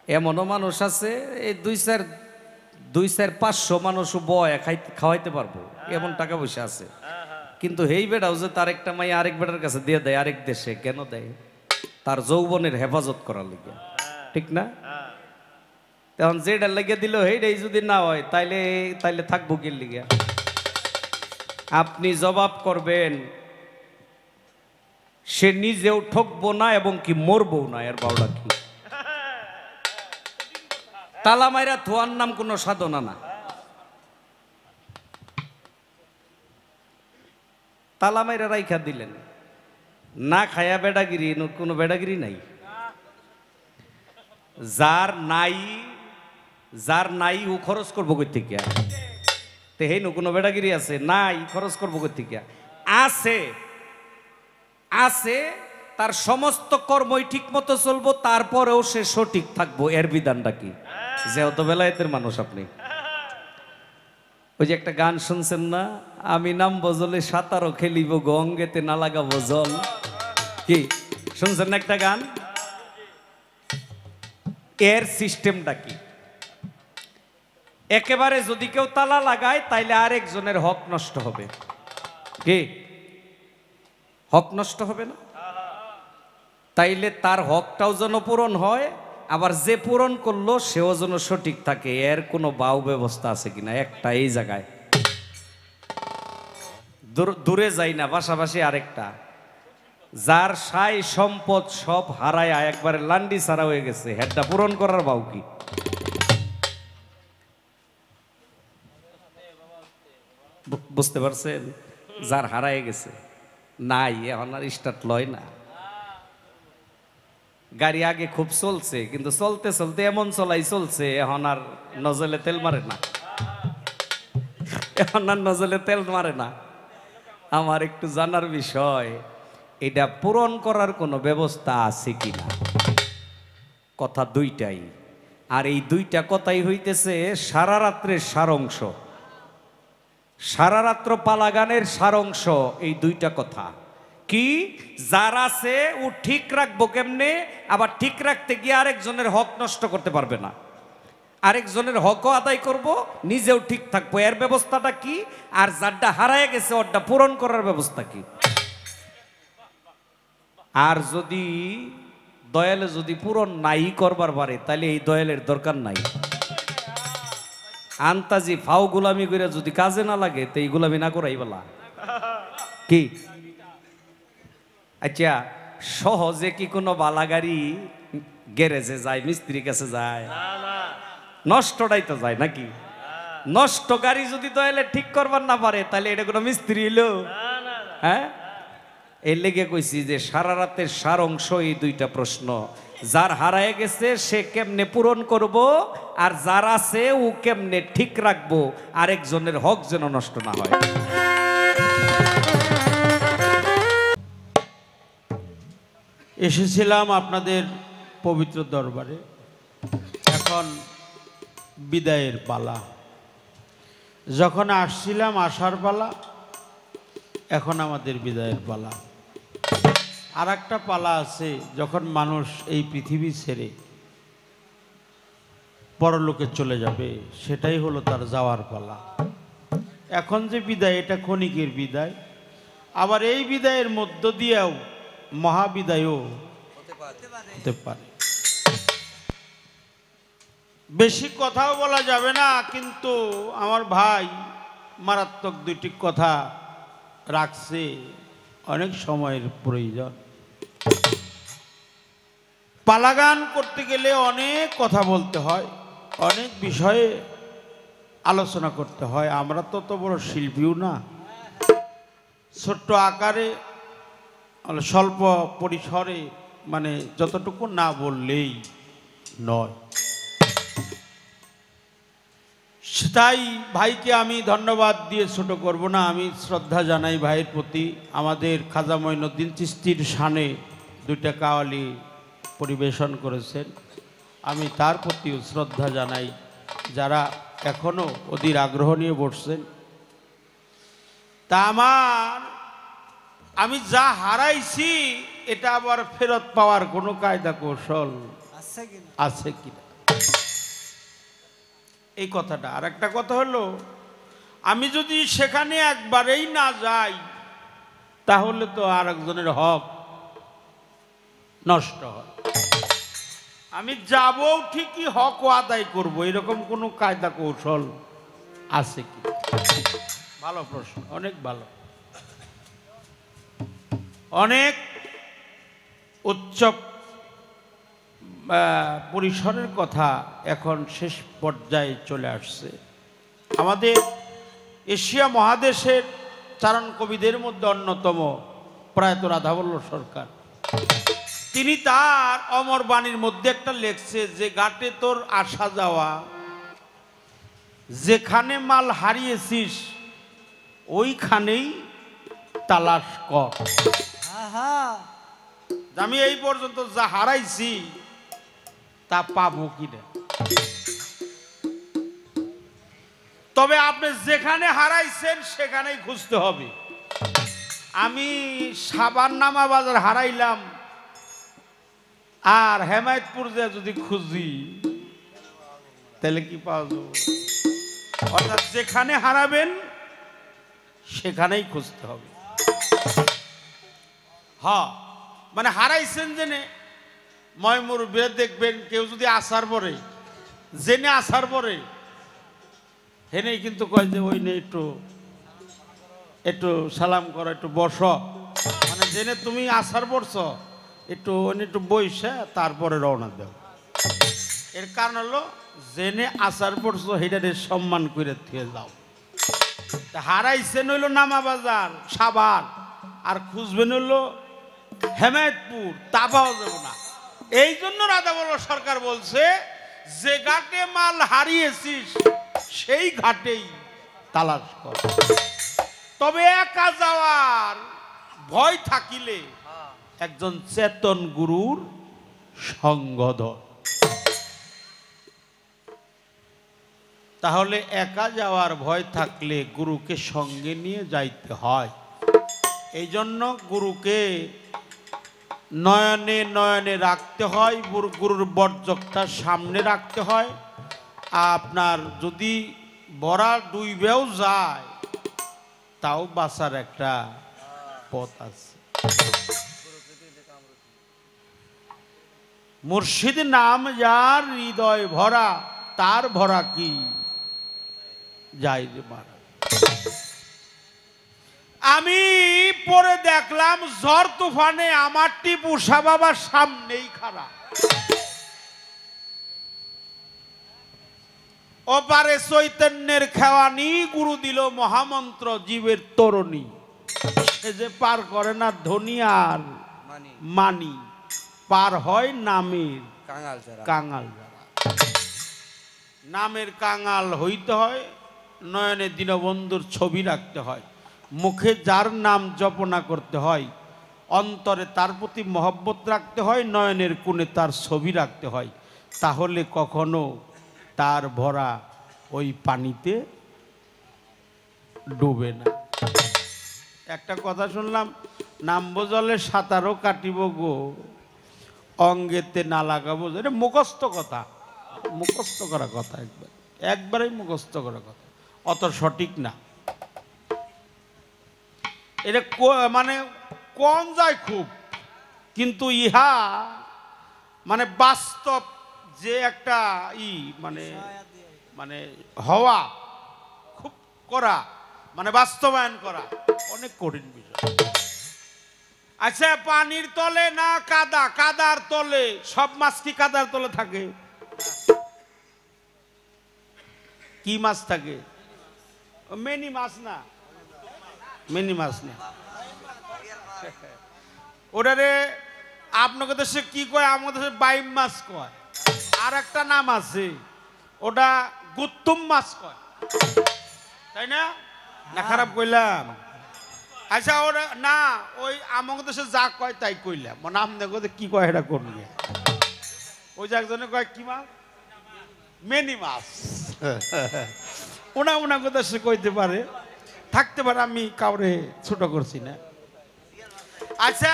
এমনও মানুষ আছে এই 2-4-500 মানুষও বয় খাওয়াইতে পারবো, এমন টাকা পয়সা আছে। কিন্তু হেই বেটাও যে তার একটা মাই আরেক বেটার কাছে দিয়ে দেয় আরেক দেশে, কেন দেয়? তার যৌবনের হেফাজত করার লিগে, ঠিক না? তখন যেটা লেগে দিল হেইটাই যদি না হয় তাইলে তাইলে থাকবো কি লিগে? আপনি জবাব করবেন, সে নিজেও ঠকবো না এবং কি মরবো না, এর বাউলা কি? তালা মাইরা থোয়ার নাম কোনো সাধনা না। তালা মাইরা রাইখা দিলেন, না খায়া বেডাগিরি, কোনো বেডাগিরি নাই। যার নাই ও খরচ করবো কই থেকে? তে হেই কোনো বেডাগিরি আছে? নাই, খরচ করবো কই থেকে? আছে, তার সমস্ত কর্মই ঠিক মতো চলবো, তারপরেও সে সঠিক থাকবো, এর বিধানটা কি? যেহেতু বেলায়েতের মানুষ আপনি। ওই যে একটা গান শুনছেন না, আমি নাম বজলে সাঁতারও খেলিব, গঙ্গেতে না লাগাবো জল। কি শুনছেন না একটা গান? এর সিস্টেমটা কি? একেবারে যদি কেউ তালা লাগায় তাইলে আরেকজনের হক নষ্ট হবে। কি হক নষ্ট হবে না? তাইলে তার হকটাও যেন পূরণ হয়, আবার যে পূরণ করলো সেও যেন সঠিক থাকে। এর কোনো বাউ ব্যবস্থা আছে কিনা? একটা এই জায়গায় দূরে যাই না, পাশাপাশি আরেকটা, যার সাই সম্পদ সব হারায় একবারে লান্ডি ছাড়া হয়ে গেছে, হেডটা পূরণ করার বাউ কি? বুঝতে পারছেন? যার হারায় গেছে নাই, এখন আর স্টার্ট লয় না। গাড়ি আগে খুব চলছে, কিন্তু চলতে চলতে এমন চলাই চলছে এখন আর নজলে তেল মারে না, এখন আর নজলে তেল মারে না। আমার একটু জানার বিষয়, এটা পূরণ করার কোনো ব্যবস্থা আছে কিনা? কথা দুইটাই, আর এই দুইটা কথাই হইতেছে সারা রাত্রের সারাংশ, সারা রাত্র পালা গানের সারাংশ এই দুইটা কথা। কি যার আছে ও ঠিক রাখবো কেমনে, আবার ঠিক রাখতে গিয়ে আরেকজনের হক নষ্ট করতে পারবে না, আরেকজনের হকও আদায় করব, নিজেও ঠিক থাকবো, এর ব্যবস্থাটা কি? আর যারটা হারায় গেছে ওরটা পূরণ করার ব্যবস্থা কি? আর যদি দয়ালে যদি পূরণ নাই করবার পারে তাহলে এই দয়ালের দরকার নাই। আন্তাজি ফাও গোলামি করে যদি কাজে না লাগে তো এই গোলামি না করাই বলা কি? আচ্ছা, সহজে কি কোনো বালা গাড়ি গ্যারেজে যায়, মিস্ত্রির কাছে যায়? নষ্টটাই তো যায় নাকি? নষ্ট গাড়ি যদি দয়ালে ঠিক করবার না পারে তাহলে এটা কোনো মিস্ত্রি হইলো? হ্যাঁ, এর লেগে কইছি যে সারা রাতের সার অংশ এই দুইটা প্রশ্ন। যার হারায় গেছে সে কেমনে পূরণ করব, আর যার আছে ও কেমনে ঠিক রাখবো, আরেকজনের হক যেন নষ্ট না হয়। এসেছিলাম আপনাদের পবিত্র দরবারে, এখন বিদায়ের পালা। যখন আসছিলাম আসার পালা, এখন আমাদের বিদায়ের পালা। আর একটা পালা আছে, যখন মানুষ এই পৃথিবী ছেড়ে পরলোকে চলে যাবে, সেটাই হলো তার যাওয়ার পালা। এখন যে বিদায়, এটা ক্ষণিকের বিদায়, আবার এই বিদায়ের মধ্য দিয়েও মহাবিদায়ও হতে পারে। বেশি কথাও বলা যাবে না, কিন্তু আমার ভাই মারাত্মক দুইটি কথা রাখছে, অনেক সময়ের প্রয়োজন। পালাগান করতে গেলে অনেক কথা বলতে হয়, অনেক বিষয়ে আলোচনা করতে হয়। আমরা তত বড় শিল্পীও না, ছোট্ট আকারে স্বল্প পরিসরে, মানে যতটুকু না বললেই নয়। তাই ভাইকে আমি ধন্যবাদ দিয়ে ছোট করব না, আমি শ্রদ্ধা জানাই ভাইয়ের প্রতি। আমাদের খাজা মঈনুদ্দিন চিশতির শানে দুইটা কাওয়ালি পরিবেশন করেছেন, আমি তার প্রতিও শ্রদ্ধা জানাই। যারা এখনো অধীর আগ্রহ নিয়ে বসছেন, তা আমি যা হারাইছি এটা আবার ফেরত পাওয়ার কোনো কায়দা কৌশল আছে কিনা, এই কথাটা। আর একটা কথা হলো, আমি যদি সেখানে একবারেই না যাই তাহলে তো আরেকজনের হক নষ্ট হয়। আমি যাবো ঠিকই, হকও আদায় করব, এরকম কোনো কায়দা কৌশল আছে কি? ভালো প্রশ্ন, অনেক ভালো। অনেক উচ্চ পরিসরের কথা এখন শেষ পর্যায়ে চলে আসছে। আমাদের এশিয়া মহাদেশের চারণ কবিদের মধ্যে অন্যতম প্রয়াত রাধাবল্লভ সরকার, তিনি তার অমর বাণীর মধ্যে একটা লেখছে যে ঘাটে তোর আসা যাওয়া, যেখানে মাল হারিয়েছিস ওইখানেই তালাশ কর। আমি এই পর্যন্ত যা হারাইছি তা পাবো কিনা। তবে আপনি যেখানে হারাইছেন সেখানেই খুঁজতে হবে, আমি সাবান নামা বাজার হারাইলাম, আর হেমায়তপুর যে যদি খুঁজি তাহলে কি পাওয়া যাবে? অর্থাৎ যেখানে হারাবেন সেখানেই খুঁজতে হবে। হ্যাঁ, মানে হারাইছেন জেনে ময়মুর বের দেখবেন কেউ যদি আসার পরে জেনে আসার পরে হেনেই কিন্তু কয় যে ওই নে একটু একটু সালাম করো, একটু বস, মানে জেনে তুমি আসার পড়ছ একটু একটু বইসা তারপরে রওনা দাও। এর কারণ হলো জেনে আসার পড়ছো সেটারে সম্মান করে থেকে যাও। হারাইছেন হইলো নামা বাজার সাভার, আর খুঁজবেন হইলো হেমায়তপুর, তা পাওয়া যাবে না। এই জন্য রাধাবল্লভ সরকার বলছে যে ঘাটে মাল হারিয়েছিস সেই ঘাটেই তালাশ কর। তবে একা যাওয়ার ভয় থাকিলে একজন চেতন গুরুর সঙ্গ ধর। তাহলে একা যাওয়ার ভয় থাকলে গুরুকে সঙ্গে নিয়ে যাইতে হয়। এই জন্য গুরুকে নয়নে নয়নে রাখতে হয়, গুরুর বর্জকটা সামনে রাখতে হয়। আপনার যদি বড়া ডুইবেও যায় তাও বাঁচার একটা পথ আছে। মুর্শিদ নাম যার হৃদয় ভরা, তার ভরা কি যাই রে মারা। আমি পরে দেখলাম ঝড় তুফানে আমার টিপু শাহ বাবার সামনেই খারাপ। ওপারে চৈতন্যের খেওয়ানি, গুরু দিল মহামন্ত্র জীবের তরণী। সে যে পার করে না ধনী আর মানি, পার হয় নামের কাঙাল যারা। নামের কাঙাল হইতে হয়, নয়নে দীনবন্ধুর ছবি রাখতে হয়, মুখে যার নাম জপনা করতে হয়, অন্তরে তার প্রতি মহব্বত রাখতে হয়, নয়নের কোণে তার ছবি রাখতে হয়। তাহলে কখনো তার ভরা ওই পানিতে ডুবে না। একটা কথা শুনলাম, নামবো জলে সাঁতারও কাটিব গো, অঙ্গেতে না লাগাবো। এটা মুখস্থ কথা, মুখস্থ করা কথা, একবারেই মুখস্থ করা কথা, অত সঠিক না। এটা মানে কোন যায় খুব, কিন্তু ইহা মানে বাস্তব যে একটা মানে মানে হওয়া খুব করা, মানে বাস্তবায়ন করা অনেক কঠিন বিষয়। আচ্ছা, পানির তলে না কাদা, কাদার তলে? সব মাছ কি কাদার তলে থাকে? কি মাছ থাকে? মেনি মাছ না, মেনি মাছ না। ওটারে আপনাদের দেশে কি কয়? আমাদের দেশে বাইম মাছ কয়। আর একটা নাম আছে, ওটা গুত্তুম মাছ কয়, তাই না? না খারাপ কইলাম? আচ্ছা, ওরা না ওই আমাদের দেশে যা কয় তাই কইলাম, নাম দেখো কি কয় এটা করবে। ওই যে একজনে কয় কি মাছ? মেনি মাছ। ওনার দেশে কইতে পারে, থাকতে পারে, আমি কাউরে ছোট করছি না। আচ্ছা,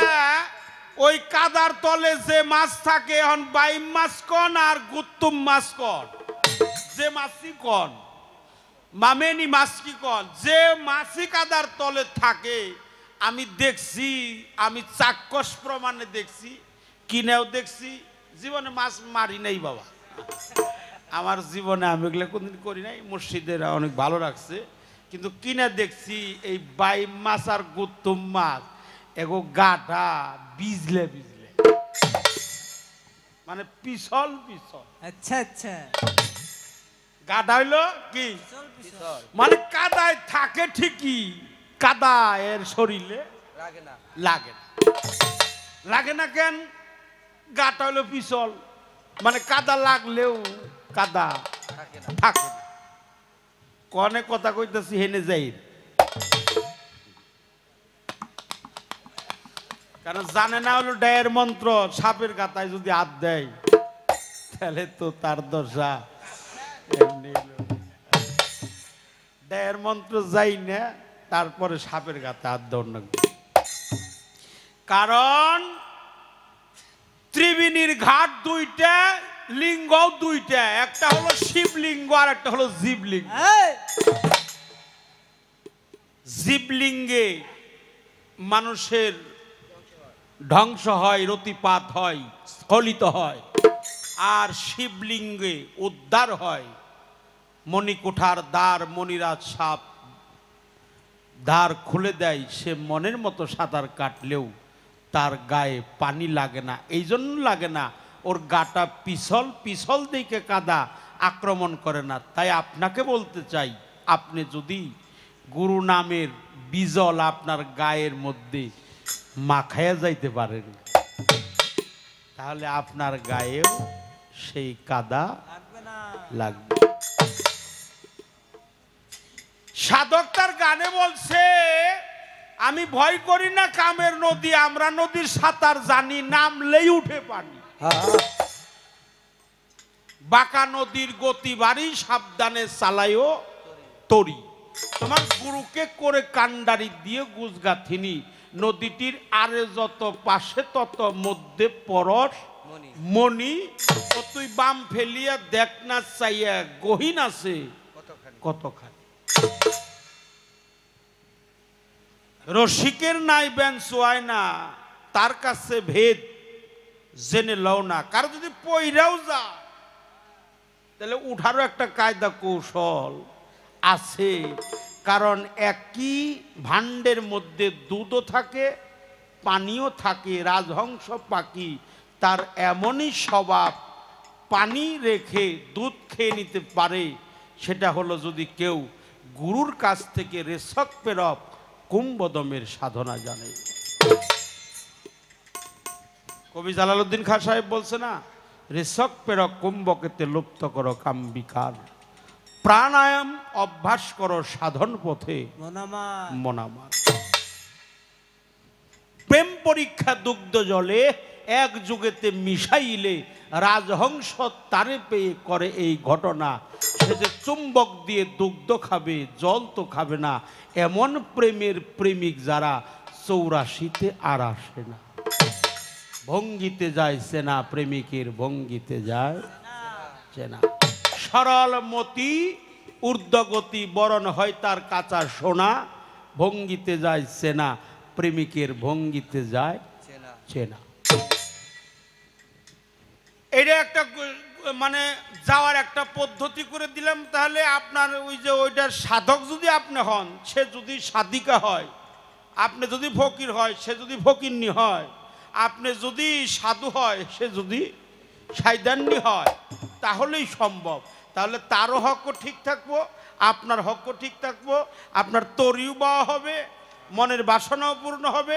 ওই কাদার তলে যে মাছ থাকে, এখন বাইম মাছ কন আর গুত্তুম মাছ কন, যে মাছই কন, মামেনি মাছ কি কন, যে মাছই কাদার তলে থাকে আমি দেখছি, আমি চাক্ষুষ প্রমাণে দেখছি, কিনেও দেখছি। জীবনে মাছ মারি নাই বাবা, আমার জীবনে আমি এগুলো কোনদিন করি নাই, মুর্শিদেরা অনেক ভালো রাখছে। কিন্তু কিনে দেখছি এই বাইম মাছ আর গুত্তুম মাছ এগো গাটা বিজলে বিজলে, মানে পিছল পিছল। আচ্ছা আচ্ছা, গাটা হইলো কি মানে কাদায় থাকে ঠিকই, কাদা এর শরীরে লাগে না। লাগে না কেন? গাটা হইলো পিছল, মানে কাদা লাগলেও কাদা থাকে না। কনে কথা কইতেছি হেনে যাই, কারণ জানে না হলো ডায়ের মন্ত্র, সাপের গাতায় যদি হাত দেয় তাহলে তো তার দশা এমনি। ডায়ের মন্ত্র যাই না, তারপরে সাপের গাতে হাত দেওয়ার লাগবে। কারণ ত্রিবেণীর ঘাট দুইটা, লিঙ্গ দুইটা, একটা হলো শিবলিঙ্গ আর একটা হলো জীবলিঙ্গ। জীবলিঙ্গে মানুষের ধ্বংস হয়, রতিপাত হয়, স্খলিত হয়, আর শিবলিঙ্গে উদ্ধার হয়। মণিকুঠার দ্বার মণিরাজ সাপ দ্বার খুলে দেয়, সে মনের মতো সাঁতার কাটলেও তার গায়ে পানি লাগে না। এই জন্য লাগে না, ওর গাটা পিছল, পিছল দিকে কাদা আক্রমণ করে না। তাই আপনাকে বলতে চাই, আপনি যদি গুরু নামের বিজল আপনার গায়ের মধ্যে মাখায়া যাইতে পারেন, তাহলে আপনার গায়েও সেই কাদা লাগবে। সাধক তার গানে বলছে, আমি ভয় করি না কামের নদী, আমরা নদীর সাঁতার জানি, নামলেই উঠে পানি। বাঁকা নদীর গতি বাড়ি, সাবধানে চালাইও তরি। তোমার গুরুকে করে কান্ডারি দিয়ে গুজগাথিনি, নদীটির আরে যত পাশে তত মধ্যে পরশ মণি। ও তুই বাম ফেলিয়া দেখ না চাইয়া, গহীন আছে কতখানি। রসিকের নাই বেন সোয়ায় না, তার কাছে ভেদ জেনে লও না। কারো যদি পইরাও যা, তাহলে উঠারও একটা কায়দা কৌশল আছে। কারণ একই ভাণ্ডের মধ্যে দুধও থাকে, পানিও থাকে। রাজহংস পাখি তার এমনই স্বভাব, পানি রেখে দুধ খেয়ে নিতে পারে। সেটা হলো যদি কেউ গুরুর কাছ থেকে রেশক প্রেরক কুম্ভদমের সাধনা জানে। কবি জালালউদ্দিন খাঁ সাহেব বলছে না, রেশক প্রেরক কুম্ভকেতে লুপ্ত করো কাম্বিকার, প্রাণায়াম অভ্যাস করো সাধন পথে মনামার। প্রেম পরীক্ষা দুগ্ধ জলে এক যুগেতে মিশাইলে, রাজহংস তারে পেয়ে করে এই ঘটনা। সে যে চুম্বক দিয়ে দুগ্ধ খাবে, জল তো খাবে না। এমন প্রেমের প্রেমিক যারা 84তে আর আসে না। ভঙ্গিতে যায় সেনা, প্রেমিকের ভঙ্গিতে যায় চেনা। সরল মতি ঊর্ধ্বগতি, বরণ হয় তার কাঁচা সোনা। ভঙ্গিতে যায় সেনা, প্রেমিকের ভঙ্গিতে যায় চেনা। এটা একটা মানে যাওয়ার একটা পদ্ধতি করে দিলাম। তাহলে আপনার ওই যে ওইটার সাধক যদি আপনি হন, সে যদি সাধিকা হয়, আপনি যদি ফকির হয়, সে যদি ফকিরনি হয়, আপনি যদি সাধু হয়, সে যদি সাইদান্নি হয়, তাহলেই সম্ভব। তাহলে তারও হকও ঠিক থাকবো, আপনার হকও ঠিক থাকবো, আপনার তরিও পাওয়া হবে, মনের বাসনাও পূর্ণ হবে,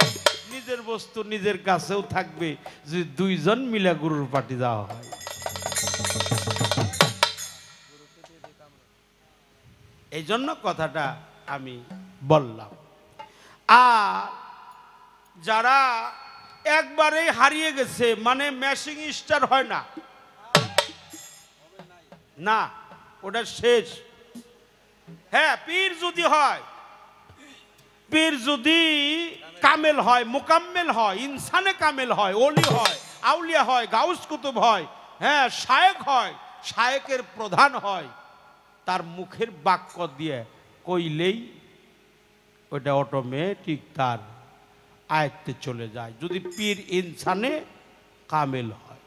নিজের বস্তু নিজের কাছেও থাকবে, যদি দুইজন মিলে গুরুর পাটি যাওয়া হয়। এই জন্য কথাটা আমি বললাম। আর যারা একবারেই হারিয়ে গেছে, মানে ম্যাশিং স্টার হয় না, না ওটা শেষ। হ্যাঁ, পীর যদি হয়, পীর যদি কামেল হয়, মোকাম্মেল হয়, ইনসানে কামেল হয়, ওলি হয়, আউলিয়া হয়, গাউস কুতুব হয়, হ্যাঁ শায়েক হয়, শায়েকের প্রধান হয়, তার মুখের বাক্য দিয়ে কইলেই ওটা অটোমেটিক তার আয়ত্তে চলে যায়, যদি পীর ইনসানে কামেল হয়।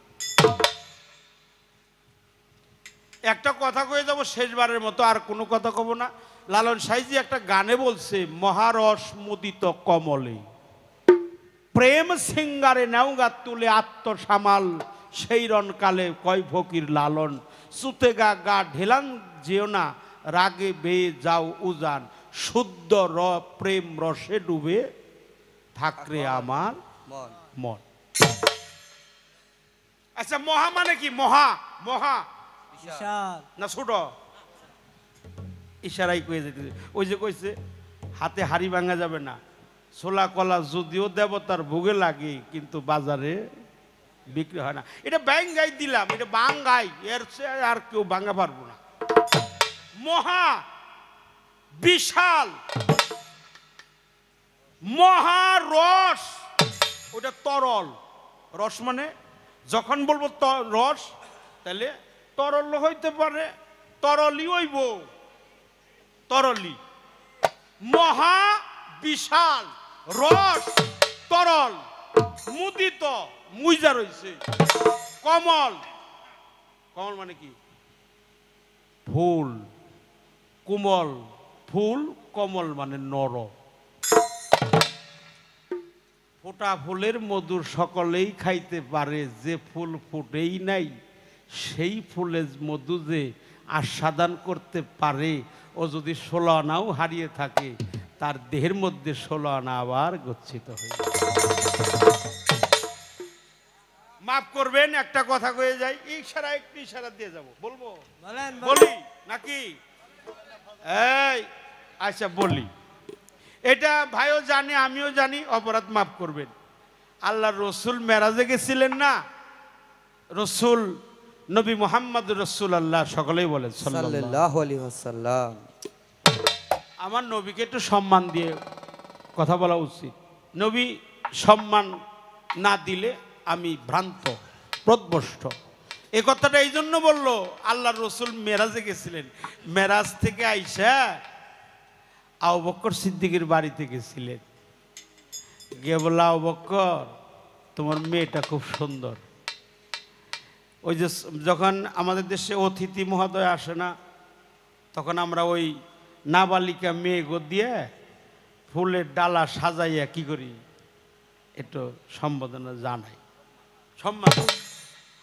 একটা কথা কয়ে যাবো শেষবারের মতো, আর কোনো কথা কব না। লালন সাইজি একটা গানে বলছে, মহারস মুদিত কমলে প্রেম সিঙ্গারে নেওগা তুলে আত্মসামাল, সেই রণকালে কয় ফকির লালন, সুতেগা গা ঢেলান যেও না, রাগে বেয়ে যাও উজান, শুদ্ধ প্রেম রসে ডুবে থাকরে আমার মন। আচ্ছা, মহা মানে কি? মহা মহা না ছোট? ইশারাই কয়ে যেতে, ওই যে কইছে হাতে হাড়ি ভাঙা যাবে না, ছোলা কলা যদিও দেবতার ভোগে লাগে কিন্তু বাজারে বিক্রি হয় না। এটা ব্যাঙ্গাই দিলাম, এটা বাঙ্গাই, এর চেয়ে আর কেউ ভাঙা পারবো না। মহা বিশাল মহারস ওটা তরল। রস মানে যখন বলবো রস, তাহলে তরল হইতে পারে, তরলই হইব, তরলই। মহা বিশাল রস তরল মুদিত মুইজা রইছে। কমল, কমল মানে কি? ফুল। কোমল ফুল, কমল মানে নরম। ফোটা ফুলের মধু সকলেই খাইতে পারে, যে ফুল ফুটেই নাই সেই ফুলের মধু যে আস্বাদন করতে পারে, ও যদি 16 আনাও হারিয়ে থাকে, তার দেহের মধ্যে 16 আনা আবার গচ্ছিত হয়ে। মাফ করবেন, একটা কথা কয়ে যাই, ইশারা একটু ইশারা দিয়ে যাব। বলবো বলি নাকি? এই আচ্ছা বলি, এটা ভাইও জানে আমিও জানি, অপরাধ মাফ করবেন। আল্লাহ রসুল মেরাজে গেছিলেন না? রসুল নবী মোহাম্মদ রসুল আল্লাহ, সকলেই বলেন সাল্লাল্লাহু আলাইহি ওয়াসাল্লাম। আমার নবীকে একটু সম্মান দিয়ে কথা বলা উচিত। নবী সম্মান না দিলে আমি ভ্রান্ত, প্রদ্ভষ্ট। এ কথাটা এই জন্য বললো, আল্লাহ রসুল মেরাজে গেছিলেন, মেরাজ থেকে আইসা আবু বকর সিদ্দিকের বাড়িতে গেছিলেন। গিয়ে বলল, আবু বকর তোমার মেয়েটা খুব সুন্দর। ওই যে যখন আমাদের দেশে অতিথি মহোদয় আসে না, তখন আমরা ওই নাবালিকা মেয়েগো দিয়ে ফুলের ডালা সাজাইয়া কি করি, একটু সম্বোধনা জানাই, সম্মান।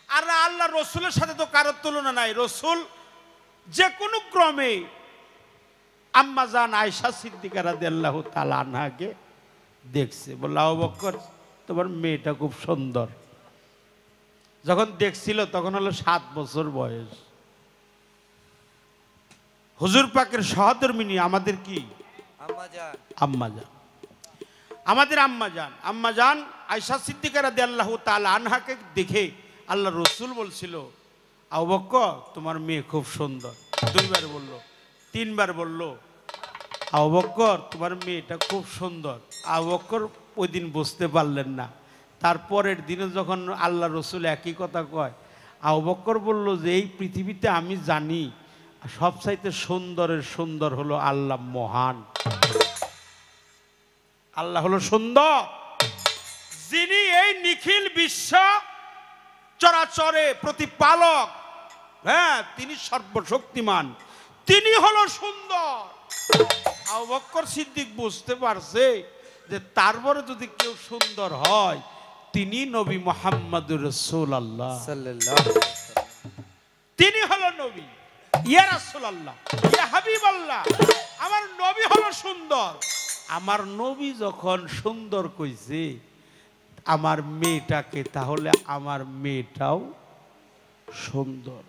আর আল্লাহ রসুলের সাথে তো কারোর তুলনা নাই। রসুল যে কোনো ক্রমে আম্মা জান আয়েশা সিদ্দিকা রাদিয়াল্লাহু তাআলা আনহাকে দেখছে। বলল, আবু বকর তোমার মেয়েটা খুব সুন্দর। যখন দেখছিল তখন হলো 7 বছর বয়স। হুজুর পাকের সহধর্মিনী আমাদের কি আম্মা জান, আমাদের আম্মা জান আয়েশা সিদ্দিকা রাদিয়াল্লাহু তাআলা আনহাকে দেখে আল্লাহ রসুল বলছিল, আবু বকর তোমার মেয়ে খুব সুন্দর। 2 বার বলল, 3 বার বলল, আবু বকর তোমার মেয়েটা খুব সুন্দর। আবু বকর ওই দিন বুঝতে পারলেন না। তারপরের দিনে যখন আল্লাহ রসুল একই কথা কয়, আবু বকর বলল যে এই পৃথিবীতে আমি জানি সবচাইতে সুন্দরের সুন্দর হলো আল্লাহ মহান। আল্লাহ হলো সুন্দর, যিনি এই নিখিল বিশ্ব চরাচরে প্রতিপালক। হ্যাঁ, তিনি সর্বশক্তিমান, তিনি হলো সুন্দর। আবু বকর সিদ্দিক বুঝতে পারছে যে তারপরে যদি কেউ সুন্দর হয়, তিনি নবী মুহাম্মদুর রাসূলুল্লাহ সাল্লাল্লাহু আলাইহি ওয়াসাল্লাম, তিনি হলো নবী। ইয়া রাসূলুল্লাহ, ইয়া হাবিবাল্লাহ, আমার নবী হলো সুন্দর। আমার নবী যখন সুন্দর কইছে আমার মেয়েটাকে, তাহলে আমার মেয়েটাও সুন্দর।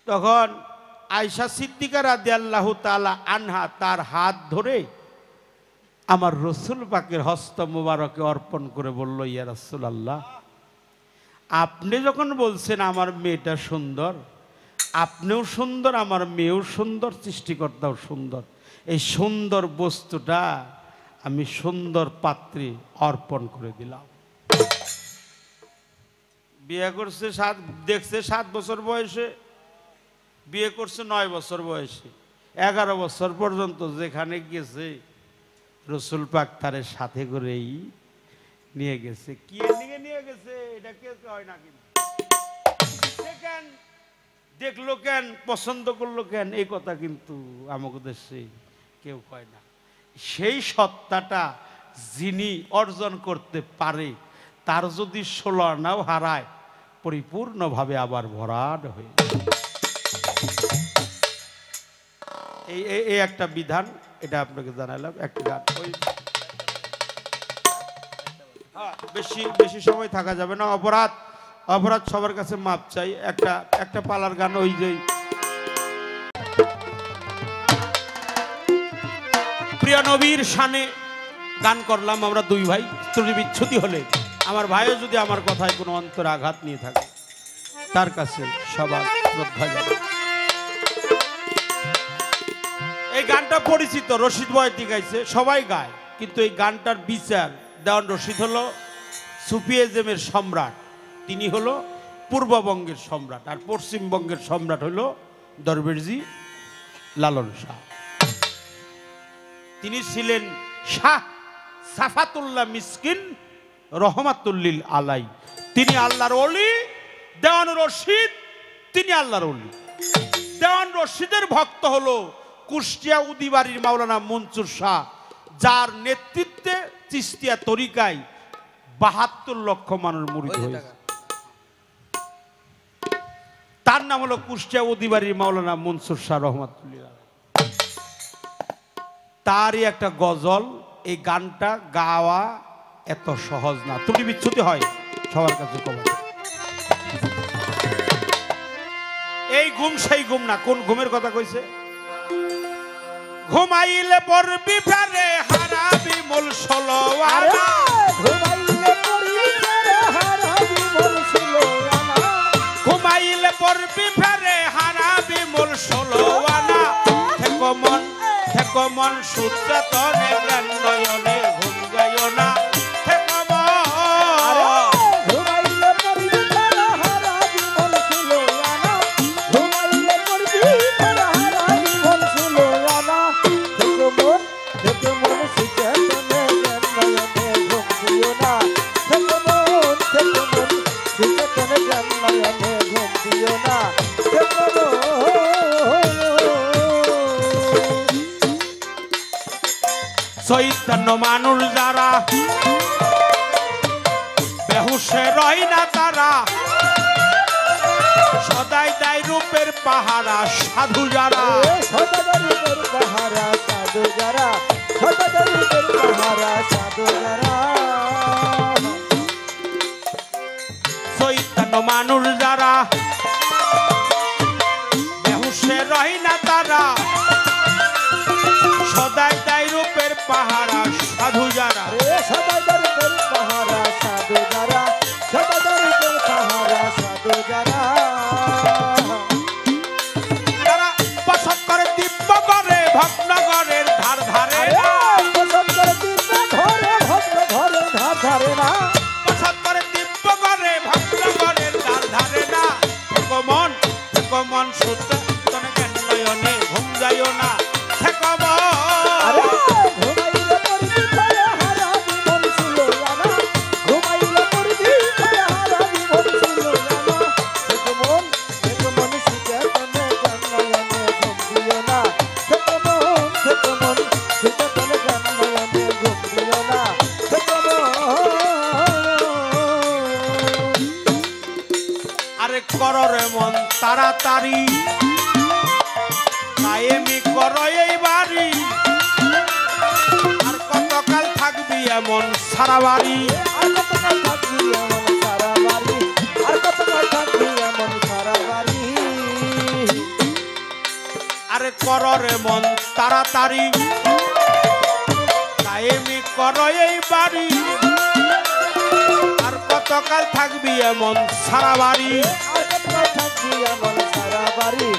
তখন আয়েশা সিদ্দিকা রাদিয়াল্লাহু তাআলা আনহা তার হাত ধরে আমার রসুল পাকের হস্ত মুবারকে অর্পণ করে বলল, ইয়া রাসূলুল্লাহ, আপনি যখন বলছেন আমার মেয়েটা সুন্দর, আপনিও সুন্দর, আমার মেয়েও সুন্দর, সৃষ্টিকর্তাও সুন্দর। এই সুন্দর বস্তুটা আমি সুন্দর পাত্রে অর্পণ করে দিলাম। বিয়ে করছে দেখছে 7 বছর বয়সে, বিয়ে করছে 9 বছর বয়সে, 11 বছর পর্যন্ত যেখানে গেছে রসুল পাক তারে সাথে করেই নিয়ে গেছে। কি নিয়ে গেছে এটা কেউ হয় না, কিন্তু দেখলো কেন, পছন্দ করলো কেন, এই কথা কিন্তু আমাদের দেশে কেউ কয় না। সেই সত্তাটা যিনি অর্জন করতে পারে, তার যদি 16 আনাও হারায়, পরিপূর্ণভাবে আবার ভরাট হয়ে এই একটা বিধান, এটা আপনাকে জানালাম। একটা গান, ওই বেশি সময় থাকা যাবে না, অপরাধ সবার কাছে মাপ চাই। একটা পালার গান, ওই যে প্রিয় নবীর শানে গান করলাম আমরা 2 ভাই। ত্রুটি বিচ্ছুতি হলে আমার ভাইও যদি আমার কথায় কোনো অন্তর আঘাত নিয়ে থাকে, তার কাছে সবার শ্রদ্ধা জানাই। এই গানটা পরিচিত, রশিদ বয়াতি গাইছে, সবাই গায়, কিন্তু এই গানটার বিচার দেওয়ান রশিদ হলো সুফিয়াজমের সম্রাট, তিনি হলো পূর্ববঙ্গের সম্রাট, আর পশ্চিমবঙ্গের সম্রাট হলো দরবেশজি লালন শাহ। তিনি ছিলেন শাহ সাফাতুল্লাহ মিসকিন রহমাতুল্লিল আলাই। তিনি আল্লাহর ওলি। দেওয়ান রশিদ তিনি আল্লাহর ওলি। দেওয়ান রশিদের ভক্ত হলো কুষ্টিয়া উদিবাড়ির মাওলানা মনসুর শাহ, যার নেতৃত্বে চিস্তিয়া তরিকায় ৭২ লক্ষ মানুষ মুরিদ হয়েছে। তার নাম হলো কুষ্টিয়া উদিবাড়ির মাওলানা মনসুর শাহ রহমাতুল্লিল আলাই। তারই একটা গজল, এই গানটা গাওয়া এত সহজ না, ত্রুটি বিচ্ছুতি হয় সবার কাছে কমা। এই ঘুম সেই ঘুম না, কোন ঘুমের কথা কইছে? ঘুমাইলে পড়বি ফেরে হারাবি মূল ষোলোয়ানা, ঘুমাইলে পড়বি ফেরে হারাবি মূল ষোলোয়ানা, ঘুমাইলে পড়বি ফেরে হারাবি মূল ষোলোয়ানা। থেকো মন সূত্রাতনে জ্ঞান নয়নে ঘুম গাইও না। থেকো ঘুমাইলে পড়বি ফেরে হারাবি মূল ষোলোয়ানা, ঘুমাইলে পড়বি ফেরে হারাবি মূল ষোলোয়ানা। থেকো মন সুচেতনে জ্ঞান নয়নে ঘুম দিও না। থেকো মন সুচেতনে জ্ঞান নয়নে ঘুম দিও না। থেকো চৈতন্য মানুষ যারা বেহুশে রয় না তারা, সদাই দায় রূপের পাহারা সাধু যারা, সদাগরিবের পাহারা সাধু যারা, সদাগরিবের পাহারা সাধু যারা। চৈতন্য মানুষ যারা বেহুশে রয় না তারা, সদাই দায় রূপের পাহারা সাধু যারা। সদাগরিবের পাহারা সাধু যারা, সদাগরিবের পাহারা সাধু যারা। যারা পছন্দ করে দিব্য করে ভগ্নগরের ধার ধারে না, পছন্দ করে দিব্য ঘরে ভগ্ন ঘরে ধার ধারে না, পছন্দ করে দিব্য করে ভগ্নগরের ধার ধারে না। থেকো মন শুদ্ধ তনে জ্ঞান নয়নে ঘুম যাইও না। থেকো আরে ঘুমাইলে পড়বি ফেরে হারাবি মন ষোলোয়ানা, ঘুমাইলে পড়বি ফেরে হারাবি মন ষোলোয়ানা। থেকো মন সুচেতনে জ্ঞান নয়নে ঘুম দিও না। থেকো মন সুচেতনে জ্ঞান নয়নে ঘুম দিও না। থেকো আরে কররে মন তাড়াতাড়ি, কায়েমি করো এই বাড়ি, আর কতকাল থাকবি এমন সারা বাড়ি। আর কতকাল থাকবি এমন সারা বাড়ি, আর কতকাল থাকবি এমন সারা বাড়ি। আরে কররে মন তাড়াতাড়ি, কায়েমি করো এই বাড়ি, আর কতকাল থাকবি এমন সারা বাড়ি। আর কতকাল থাকবি এমন সারা বাড়ি,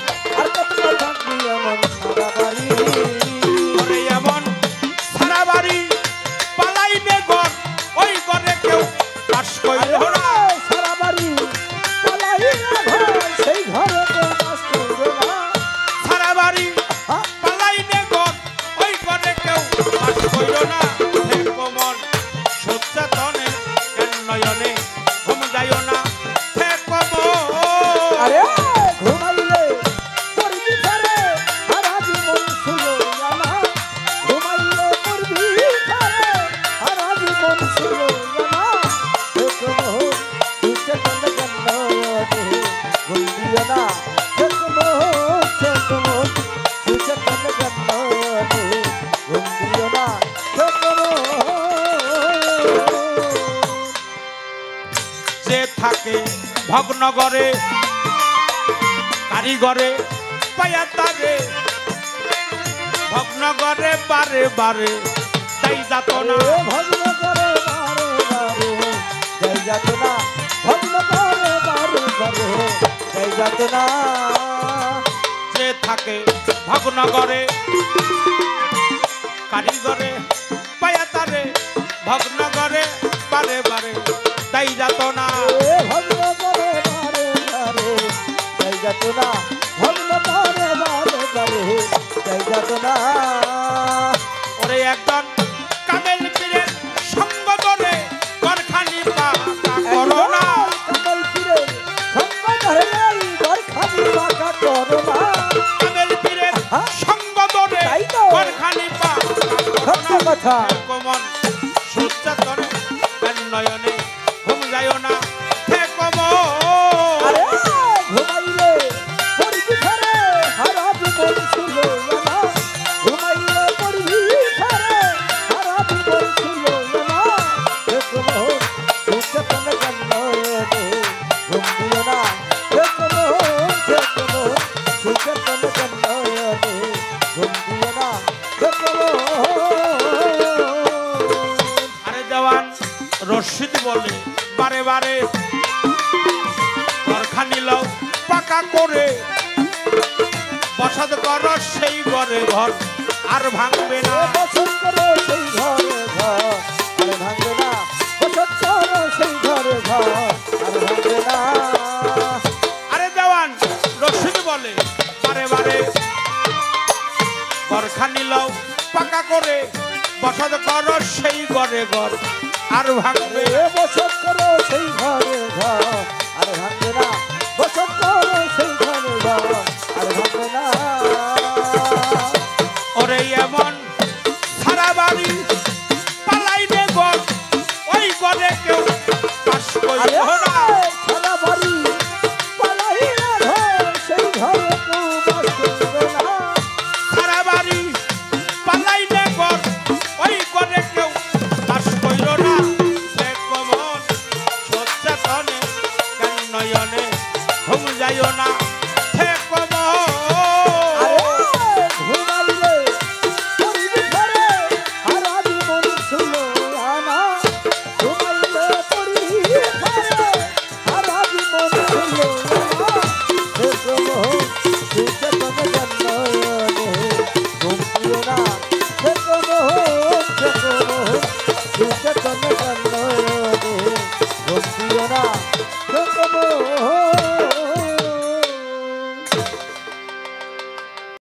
আর কতকাল থাকবি এমন সারা বাড়ি। ওরে এমন সারা বাড়ি পালাইবে ঘর, ওই ঘরে কেউ বাস কইল না। সারা বাড়ি পালাইয়া ঘর, সেই ঘরে কেউ বাস করবে না। সারা বাড়ি পালাইবে ঘর, ওই ঘরে কেউ বাস কইল না। থেকো মন সচেতনে জ্ঞান নয়নে ঘুম যাইও না। থেকো আরে ঘুমাইলে পড়বি ফেরে হারাবি মন ষোলোয়ানা, ঘুমাইলে পড়বি ফেরে হারাবি মন ষোলোয়ানা। থেকো মন সুচেতনে জ্ঞান নয়নে ঘুম দিও না। থেকো মন সুচেতনে জ্ঞান নয়নে ঘুম দিও না। থেকো যে থাকে ভগ্নগরে কারিগরে পায়া তারে, ভগ্নগরে বারে বারে তাই যাত না। ভগ্ন করে বারে বারে জয় যাত না, ভগ্ন করে বারে বারে জয় যাত না। যে থাকে ভগ্নগরে কারিগরে পায়া তারে, ভগ্ন করে বারে বারে তাই যাত না এ ভগ্ন করে বারে বারে তাই যাত না ভগ্ন করে বারে বারে তাই যাত না ওরে একজন কামেল পীরের সঙ্গ ধরে গরখানি পাকা করো না কামেল পীরের সঙ্গ ধরে গরখানি পাকা করো না কামেল পীরের সঙ্গ ধরে তাই তো। গরখানি পাকা সত্য কথা কমন সূর্যাতন নয়নে ঘুম যায় না হে কমন আরে ঘুমাইলে পড়বি ঘরে হারা জীবন ছিল না ঘুমাইলে পড়বি ঘরে হারা জীবন ছিল না দেখো সুচেতন জন্মনে ঘুম দিও না দেখো সুচেতন জন্মনে ঘুম দিও না দেখো আরে জওয়ান রশিদ বলে বারে বারে গরখানি লও পাকা করে বসত কর সেই ঘরে ঘর আর ভাঙবে না বসত করো সেই ঘরে ঘর আর ভাঙবে না বসত করো সেই ঘরে ঘর আর ভাঙবে না আরে জওয়ান রশিদ বলে বারে বারে গরখানি লও পাকা করে বসত কর সেই ঘরে ঘর আর ভাঙবে এ বসত করো সেই ঘরে ঘর আর ভাঙবে না বসত করো সেই ঘরে ঘর আর ভাঙবে না ওরে এমন সারা বাড়ি পালাইবে ঘর ওই ঘরে কেউ বাস আরে করিও না সারা বাড়ি পালাইয়া ঘর সেই ঘরে কেউ বাস করবে না সারা বাড়ি পালাইলে ঘর ওই ঘরে কেউ বাস করিল না সে কমন সচ্চেতনে কেন নয়নে ঘুম যাইও না হে কমন আরে ঘুমাইলে পড়বি ঘরে হারা জীবন ছিল না ঘুমাইলে পড়বি ঘরে হারা জীবন ছিল না দেখো সুচেতন জন্মনে ঘুম দিও না দেখো সুচেতন জন্মনে ঘুম দিও না